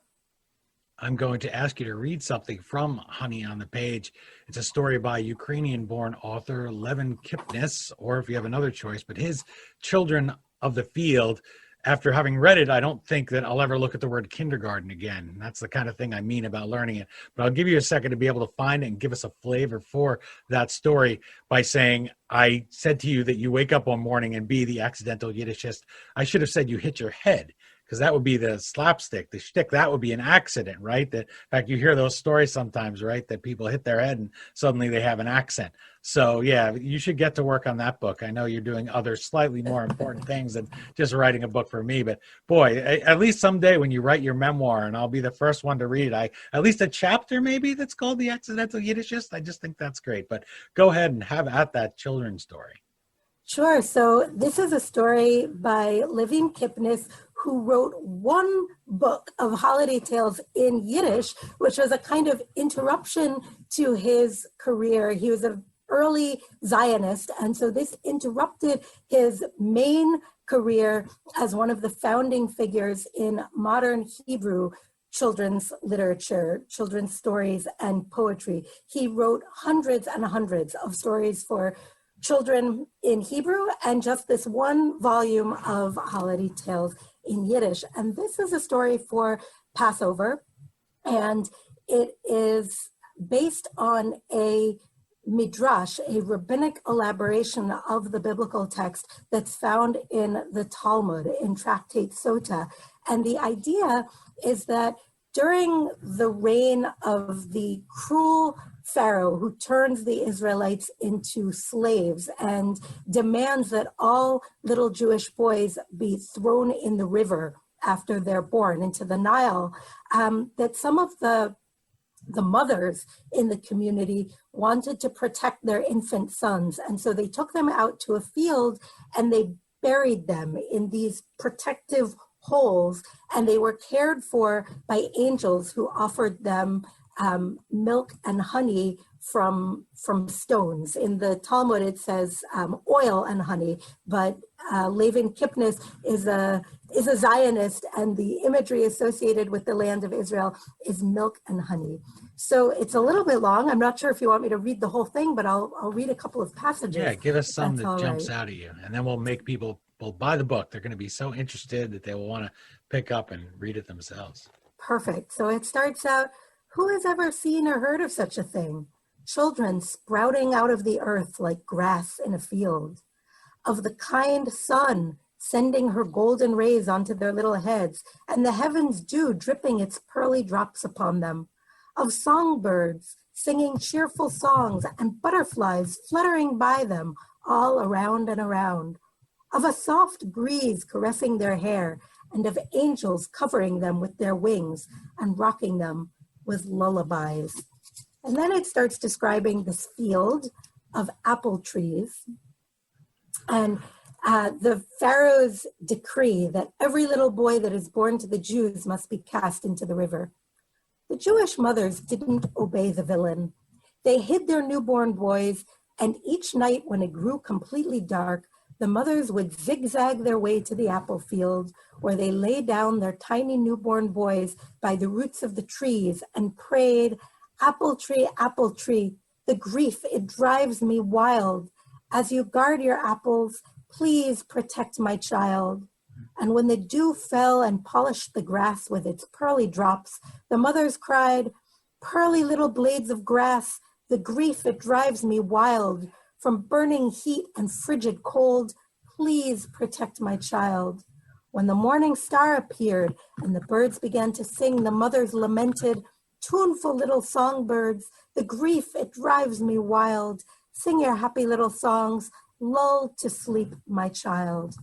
I'm going to ask you to read something from Honey on the Page. It's a story by Ukrainian-born author Levin Kipnis, or if you have another choice, but his Children of the Field. after having read it, I don't think that I'll ever look at the word kindergarten again. That's the kind of thing I mean about learning it. But I'll give you a second to be able to find it and give us a flavor for that story by saying, I said to you that you wake up one morning and be the accidental Yiddishist. I should have said you hit your head, because that would be the slapstick, the shtick. That would be an accident, right? That, in fact, you hear those stories sometimes, right? That people hit their head and suddenly they have an accent. So yeah, you should get to work on that book. I know you're doing other slightly more important things than just writing a book for me, but boy, at least someday when you write your memoir, and I'll be the first one to read, at least a chapter maybe that's called The Accidental Yiddishist. I just think that's great. But go ahead and have at that children's story. Sure. So this is a story by Levin Kipnis, who wrote one book of holiday tales in Yiddish, which was a kind of interruption to his career. He was an early Zionist, and so this interrupted his main career as one of the founding figures in modern Hebrew children's literature, children's stories, and poetry. He wrote hundreds and hundreds of stories for children in Hebrew and just this one volume of holiday tales in Yiddish. And this is a story for Passover, and it is based on a midrash, a rabbinic elaboration of the biblical text that's found in the Talmud, in Tractate Sota. And the idea is that during the reign of the cruel Pharaoh who turns the Israelites into slaves and demands that all little Jewish boys be thrown in the river after they're born into the Nile, that some of the mothers in the community wanted to protect their infant sons. And so they took them out to a field and they buried them in these protective holes, and they were cared for by angels who offered them milk and honey from stones. In the Talmud, it says oil and honey, but Levin Kipnis is a Zionist, and the imagery associated with the land of Israel is milk and honey. So it's a little bit long. I'm not sure if you want me to read the whole thing, but I'll read a couple of passages. Yeah, give us some that jumps out at you, and then we'll make people buy the book. They're going to be so interested that they will want to pick up and read it themselves. Perfect. So it starts out, who has ever seen or heard of such a thing? Children sprouting out of the earth like grass in a field. Of the kind sun sending her golden rays onto their little heads, and the heavens dew dripping its pearly drops upon them. Of songbirds singing cheerful songs, and butterflies fluttering by them all around and around. Of a soft breeze caressing their hair, and of angels covering them with their wings and rocking them with lullabies. And then it starts describing this field of apple trees and the Pharaoh's decree that every little boy that is born to the Jews must be cast into the river. The Jewish mothers didn't obey the villain. They hid their newborn boys, and each night when it grew completely dark, the mothers would zigzag their way to the apple field, where they lay down their tiny newborn boys by the roots of the trees and prayed, apple tree, the grief, it drives me wild. As you guard your apples, please protect my child. And when the dew fell and polished the grass with its pearly drops, the mothers cried, pearly little blades of grass, the grief, it drives me wild. From burning heat and frigid cold, please protect my child. When the morning star appeared and the birds began to sing, the mothers lamented, tuneful little songbirds, the grief, it drives me wild. Sing your happy little songs, lull to sleep my child.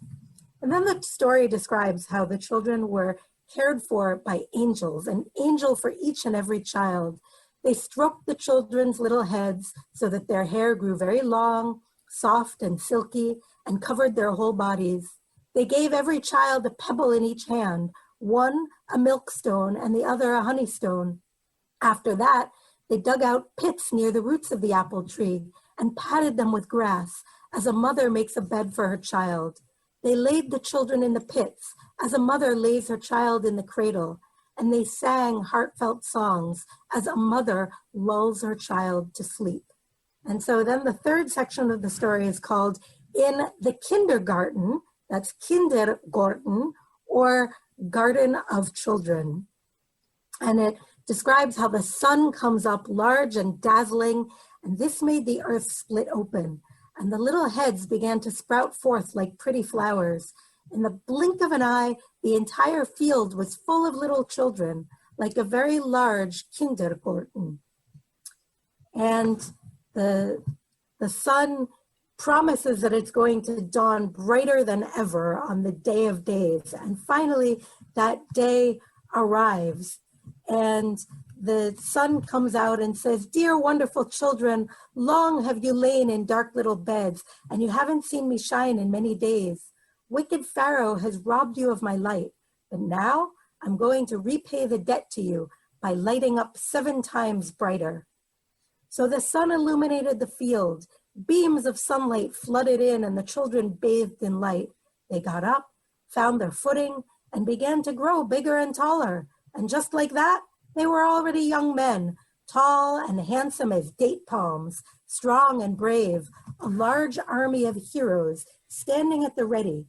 And then the story describes how the children were cared for by angels, an angel for each and every child. They stroked the children's little heads so that their hair grew very long, soft and silky, and covered their whole bodies. They gave every child a pebble in each hand, one a milkstone and the other a honeystone. After that, they dug out pits near the roots of the apple tree and padded them with grass, as a mother makes a bed for her child. They laid the children in the pits, as a mother lays her child in the cradle, and they sang heartfelt songs as a mother lulls her child to sleep. And so then the third section of the story is called In the Kindergarten, that's Kindergarten, or Garden of Children. And it describes how the sun comes up large and dazzling, and this made the earth split open, and the little heads began to sprout forth like pretty flowers. In the blink of an eye, the entire field was full of little children, like a very large Kindergarten. And the sun promises that it's going to dawn brighter than ever on the day of days. And finally, that day arrives. And the sun comes out and says, "Dear wonderful children, long have you lain in dark little beds, and you haven't seen me shine in many days. Wicked Pharaoh has robbed you of my light, but now I'm going to repay the debt to you by lighting up 7 times brighter." So the sun illuminated the field. Beams of sunlight flooded in, and the children bathed in light. They got up, found their footing, and began to grow bigger and taller. And just like that, they were already young men, tall and handsome as date palms, strong and brave, a large army of heroes standing at the ready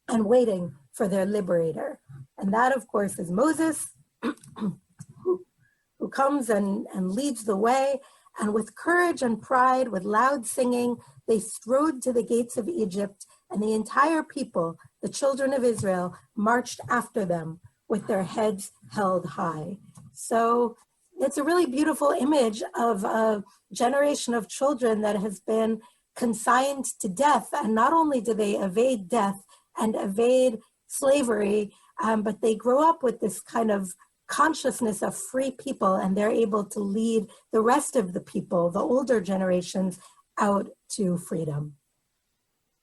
and waiting for their liberator. And that, of course, is Moses, who comes and leads the way. And with courage and pride, with loud singing, they strode to the gates of Egypt, and the entire people, the children of Israel, marched after them with their heads held high. So it's a really beautiful image of a generation of children that has been consigned to death. And not only do they evade death and evade slavery, but they grow up with this kind of consciousness of free people, and they're able to lead the rest of the people, the older generations, out to freedom.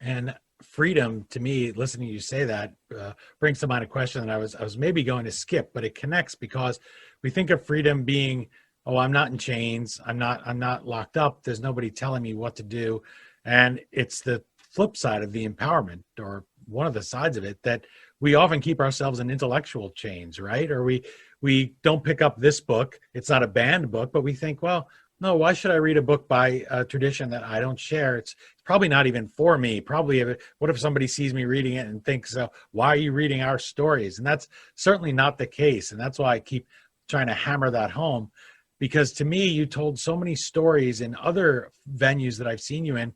And freedom, to me, listening to you say that, brings to mind a question that I was maybe going to skip, but it connects, because we think of freedom being, oh, I'm not in chains, I'm not locked up, there's nobody telling me what to do. And it's the flip side of the empowerment, or one of the sides of it, that we often keep ourselves in intellectual chains, right? Or we don't pick up this book. It's not a banned book, but we think, well, no, why should I read a book by a tradition that I don't share? It's probably not even for me. Probably, what if somebody sees me reading it and thinks, why are you reading our stories? And that's certainly not the case. And that's why I keep trying to hammer that home, because to me, you told so many stories in other venues that I've seen you in.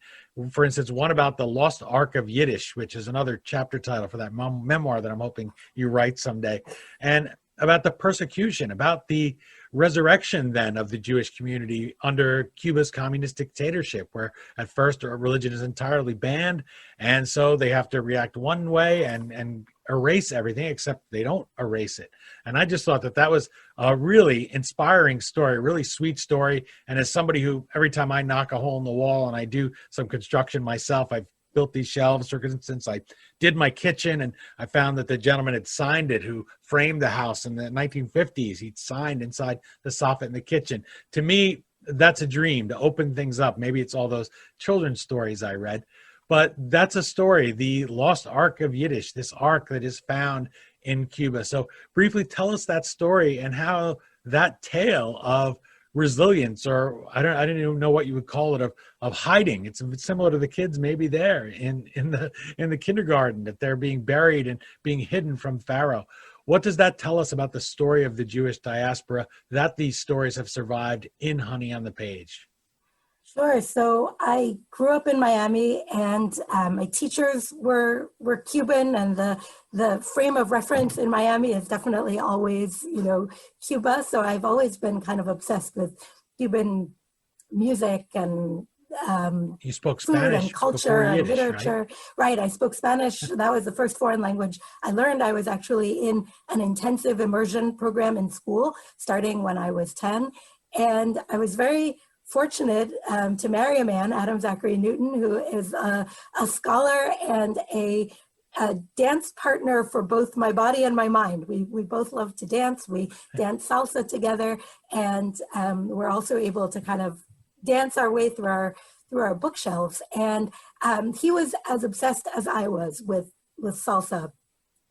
For instance, one about the Lost Ark of Yiddish, which is another chapter title for that memoir that I'm hoping you write someday. And about the persecution, about the resurrection then of the Jewish community under Cuba's communist dictatorship, where at first religion is entirely banned, and so they have to react one way and erase everything, except they don't erase it. And I just thought that was a really inspiring story, a really sweet story. And as somebody who, every time I knock a hole in the wall and I do some construction myself, I've built these shelves. For instance, I did my kitchen, and I found that the gentleman had signed it who framed the house in the 1950s. He'd signed inside the soffit in the kitchen. To me, that's a dream, to open things up. Maybe it's all those children's stories I read, but that's a story, the Lost Ark of Yiddish, this ark that is found in Cuba. So briefly tell us that story and how that tale of resilience, or I didn't even know what you would call it, of hiding. It's similar to the kids maybe there in the kindergarten, that they're being buried and being hidden from Pharaoh. What does that tell us about the story of the Jewish diaspora, that these stories have survived in Honey on the Page? Sure. So I grew up in Miami, and my teachers were Cuban, and the frame of reference in Miami is definitely always, Cuba. So I've always been kind of obsessed with Cuban music and you spoke food Spanish and culture and Yiddish, literature. Right. I spoke Spanish. That was the first foreign language I learned. I was actually in an intensive immersion program in school, starting when I was 10. And I was very fortunate to marry a man, Adam Zachary Newton, who is a scholar and a dance partner for both my body and my mind. We both love to dance. We dance salsa together, and we're also able to kind of dance our way through our bookshelves. And he was as obsessed as I was with salsa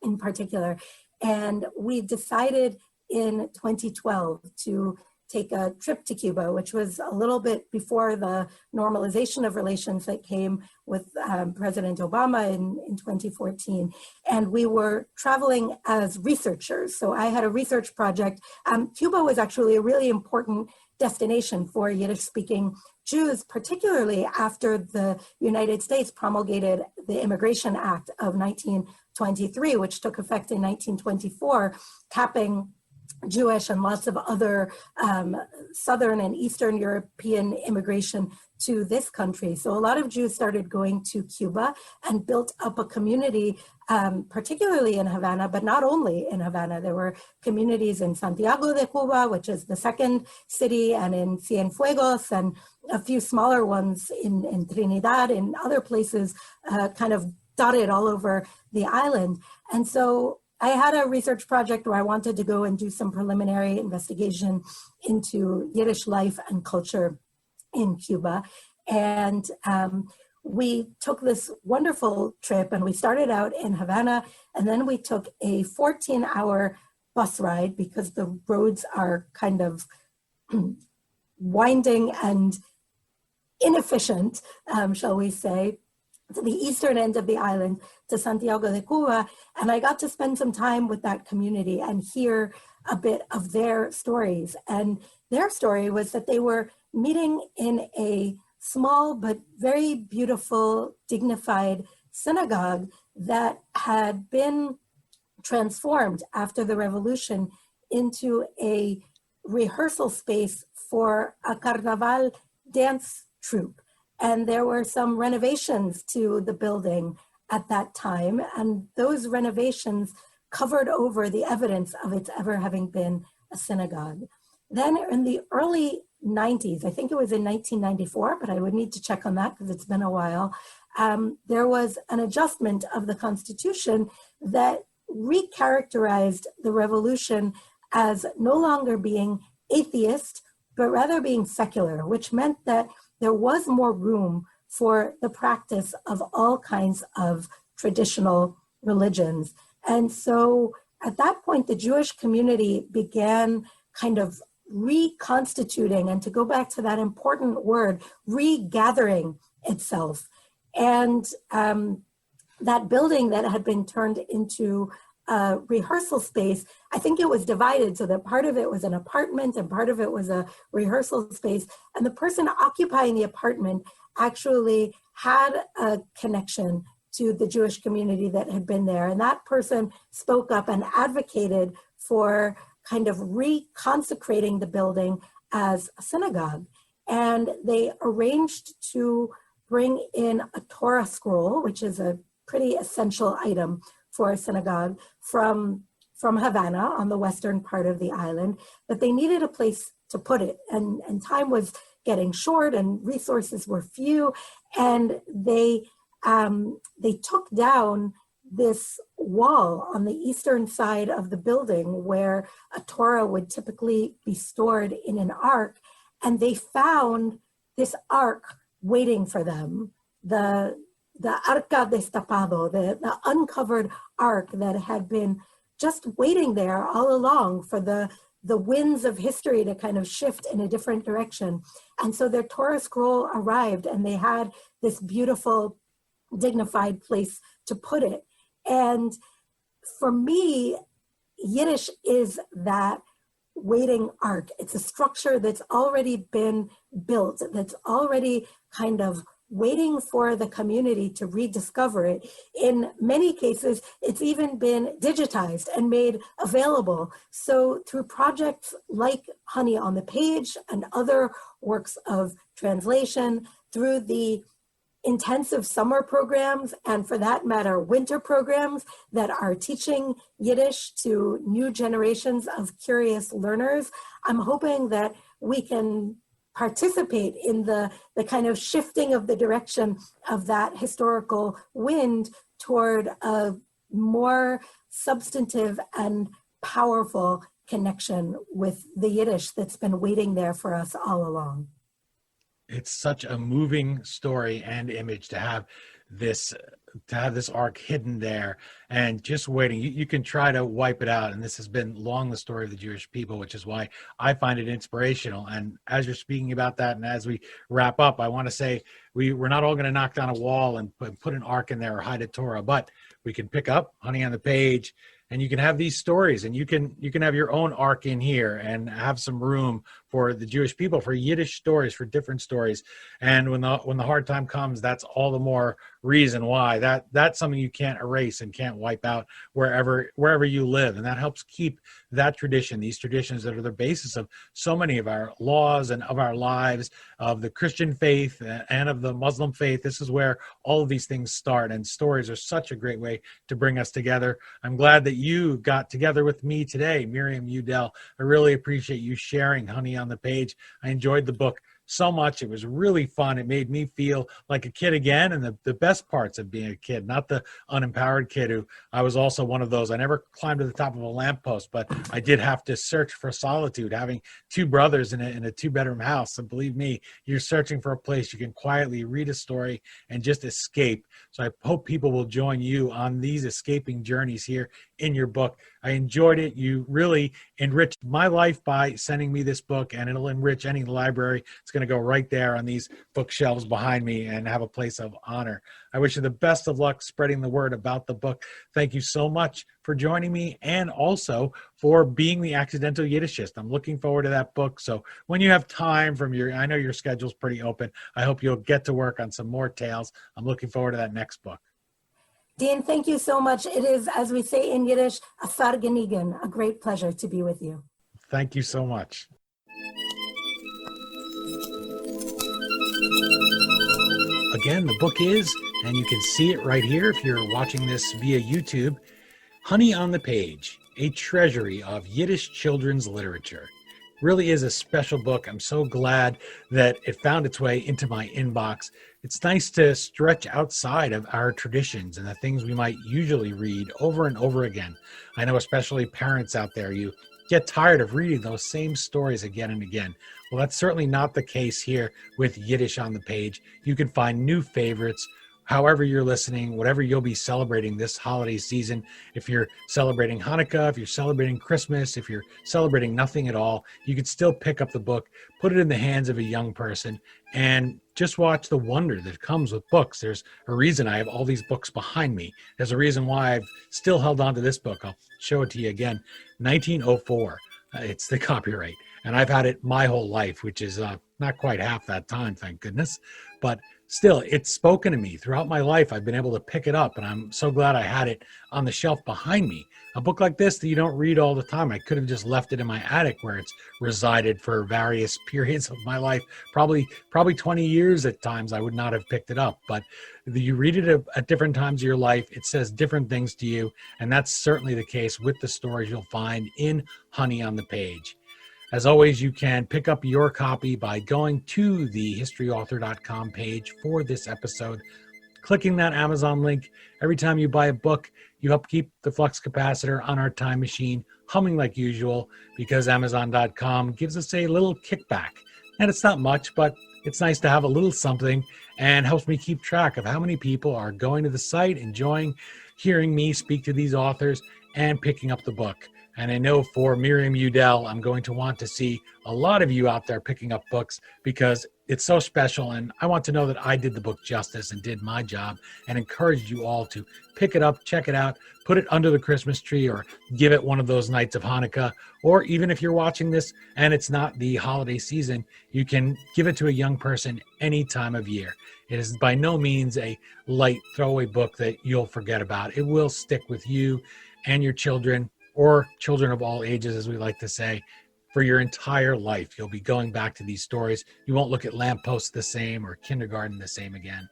in particular. And we decided in 2012 to take a trip to Cuba, which was a little bit before the normalization of relations that came with President Obama in 2014. And we were traveling as researchers. So I had a research project. Cuba was actually a really important destination for Yiddish-speaking Jews, particularly after the United States promulgated the Immigration Act of 1923, which took effect in 1924, capping Jewish and lots of other Southern and Eastern European immigration to this country. So a lot of Jews started going to Cuba and built up a community, particularly in Havana, but not only in Havana. There were communities in Santiago de Cuba, which is the second city, and in Cienfuegos, and a few smaller ones in Trinidad and other places, kind of dotted all over the island. And so I had a research project where I wanted to go and do some preliminary investigation into Yiddish life and culture in Cuba. And we took this wonderful trip, and we started out in Havana, and then we took a 14-hour bus ride because the roads are kind of winding and inefficient, shall we say, to the eastern end of the island, to Santiago de Cuba. And I got to spend some time with that community and hear a bit of their stories. And their story was that they were meeting in a small but very beautiful, dignified synagogue that had been transformed after the revolution into a rehearsal space for a carnaval dance troupe. And there were some renovations to the building at that time, and those renovations covered over the evidence of its ever having been a synagogue. Then in the early 90s, I think it was in 1994, but I would need to check on that because it's been a while, there was an adjustment of the Constitution that recharacterized the revolution as no longer being atheist, but rather being secular, which meant that there was more room for the practice of all kinds of traditional religions. And so at that point, the Jewish community began kind of reconstituting, and to go back to that important word, regathering itself. And that building that had been turned into a rehearsal space, I think it was divided so that part of it was an apartment and part of it was a rehearsal space. And the person occupying the apartment actually had a connection to the Jewish community that had been there. And that person spoke up and advocated for kind of reconsecrating the building as a synagogue. And they arranged to bring in a Torah scroll, which is a pretty essential item for a synagogue, from Havana on the western part of the island, but they needed a place to put it. And time was getting short and resources were few. And they took down this wall on the eastern side of the building where a Torah would typically be stored in an ark. And they found this ark waiting for them, the arca destapado, the uncovered ark that had been just waiting there all along for the winds of history to kind of shift in a different direction. And so their Torah scroll arrived, and they had this beautiful, dignified place to put it. And for me, Yiddish is that waiting ark. It's a structure that's already been built, that's already kind of waiting for the community to rediscover it. In many cases, it's even been digitized and made available. So through projects like Honey on the Page and other works of translation, through the intensive summer programs, and for that matter, winter programs that are teaching Yiddish to new generations of curious learners, I'm hoping that we can participate in the kind of shifting of the direction of that historical wind toward a more substantive and powerful connection with the Yiddish that's been waiting there for us all along. It's such a moving story and image to have this to have this ark hidden there and just waiting. You can try to wipe it out, and this has been long the story of the Jewish people, which is why I find it inspirational. And as you're speaking about that, and as we wrap up, I want to say we're not all going to knock down a wall and put an ark in there or hide a Torah, but we can pick up Honey on the Page, and you can have these stories, and you can have your own ark in here and have some room for the Jewish people, for Yiddish stories, for different stories. And when the hard time comes, that's all the more reason why that's something you can't erase and can't wipe out wherever you live. And that helps keep that tradition, these traditions that are the basis of so many of our laws and of our lives, of the Christian faith and of the Muslim faith. This is where all of these things start, and stories are such a great way to bring us together. I'm glad that you got together with me today, Miriam Udel. I really appreciate you sharing Honey on the Page. I enjoyed the book so much. It was really fun. It made me feel like a kid again, and the best parts of being a kid, not the unempowered kid who I was also one of those. I never climbed to the top of a lamppost, but I did have to search for solitude, having two brothers in a two-bedroom house. And believe me, you're searching for a place you can quietly read a story and just escape. So I hope people will join you on these escaping journeys here in your book. I enjoyed it. You really enriched my life by sending me this book, and it'll enrich any library. It's going to go right there on these bookshelves behind me and have a place of honor. I wish you the best of luck spreading the word about the book. Thank you so much for joining me, and also for being the accidental Yiddishist. I'm looking forward to that book. So when you have time I know your schedule's pretty open. I hope you'll get to work on some more tales. I'm looking forward to that next book. Dean, thank you so much. It is, as we say in Yiddish, a fargenigen, a great pleasure to be with you. Thank you so much. Again, the book is, and you can see it right here if you're watching this via YouTube, Honey on the Page, a treasury of Yiddish children's literature. Really is a special book. I'm so glad that it found its way into my inbox. It's nice to stretch outside of our traditions and the things we might usually read over and over again. I know especially parents out there, you get tired of reading those same stories again and again. Well, that's certainly not the case here with Yiddish on the Page. You can find new favorites however you're listening, whatever you'll be celebrating this holiday season. If you're celebrating Hanukkah, if you're celebrating Christmas, if you're celebrating nothing at all, you could still pick up the book, put it in the hands of a young person, and just watch the wonder that comes with books. There's a reason I have all these books behind me. There's a reason why I've still held on to this book. I'll show it to you again. 1904. It's the copyright. And I've had it my whole life, which is not quite half that time, thank goodness. But still, it's spoken to me throughout my life. I've been able to pick it up, and I'm so glad I had it on the shelf behind me. A book like this that you don't read all the time. I could have just left it in my attic where it's resided for various periods of my life. Probably 20 years at times I would not have picked it up. But you read it at different times of your life. It says different things to you, and that's certainly the case with the stories you'll find in Honey on the Page. As always, you can pick up your copy by going to the historyauthor.com page for this episode, clicking that Amazon link. Every time you buy a book, you help keep the flux capacitor on our time machine humming like usual, because Amazon.com gives us a little kickback. And it's not much, but it's nice to have a little something, and helps me keep track of how many people are going to the site, enjoying hearing me speak to these authors, and picking up the book. And I know for Miriam Udel, I'm going to want to see a lot of you out there picking up books, because it's so special. And I want to know that I did the book justice and did my job, and encouraged you all to pick it up, check it out, put it under the Christmas tree, or give it one of those nights of Hanukkah. Or even if you're watching this and it's not the holiday season, you can give it to a young person any time of year. It is by no means a light throwaway book that you'll forget about. It will stick with you and your children, or children of all ages, as we like to say, for your entire life. You'll be going back to these stories. You won't look at lampposts the same or kindergarten the same again.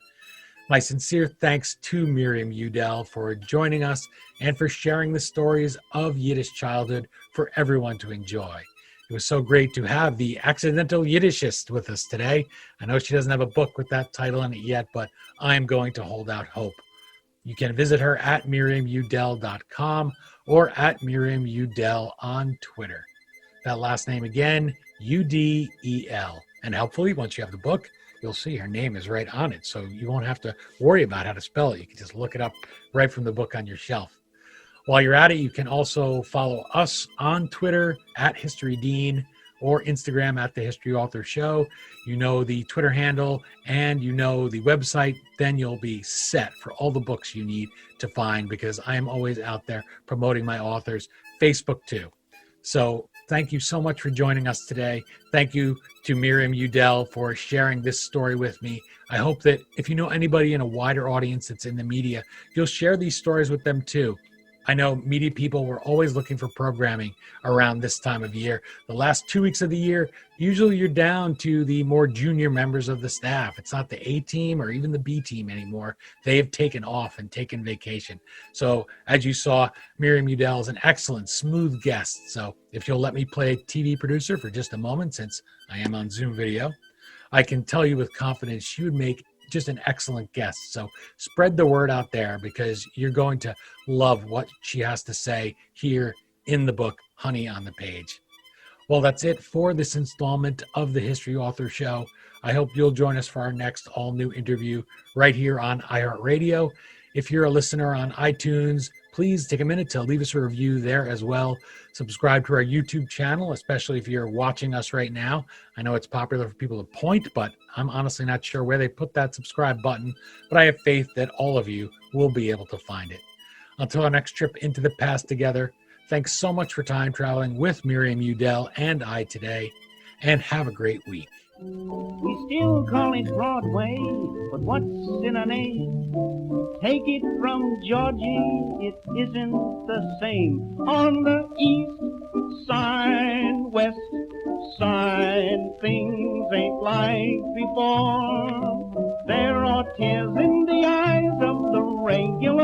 My sincere thanks to Miriam Udel for joining us and for sharing the stories of Yiddish childhood for everyone to enjoy. It was so great to have the accidental Yiddishist with us today. I know she doesn't have a book with that title in it yet, but I'm going to hold out hope. You can visit her at miriamudel.com or at Miriam Udel on Twitter. That last name again, Udel. And helpfully, once you have the book, you'll see her name is right on it. So you won't have to worry about how to spell it. You can just look it up right from the book on your shelf. While you're at it, you can also follow us on Twitter at HistoryDean or Instagram at The History Author Show. You know the Twitter handle and you know the website, then you'll be set for all the books you need to find, because I am always out there promoting my authors. Facebook too. So thank you so much for joining us today. Thank you to Miriam Udel for sharing this story with me. I hope that if you know anybody in a wider audience that's in the media, you'll share these stories with them too. I know media people were always looking for programming around this time of year. The last 2 weeks of the year, usually you're down to the more junior members of the staff. It's not the A team or even the B team anymore. They have taken off and taken vacation. So as you saw, Miriam Udel is an excellent, smooth guest. So if you'll let me play TV producer for just a moment, since I am on Zoom video, I can tell you with confidence she would make just an excellent guest. So spread the word out there, because you're going to love what she has to say here in the book, Honey on the Page. Well, that's it for this installment of the History Author Show. I hope you'll join us for our next all-new interview right here on iHeartRadio. If you're a listener on iTunes, please take a minute to leave us a review there as well. Subscribe to our YouTube channel, especially if you're watching us right now. I know it's popular for people to point, but I'm honestly not sure where they put that subscribe button, but I have faith that all of you will be able to find it. Until our next trip into the past together, thanks so much for time traveling with Miriam Udel and I today, and have a great week. We still call it Broadway, but what's in a name? Take it from Georgie, it isn't the same. On the east side, west side, things ain't like before. There are tears in the eyes of the regular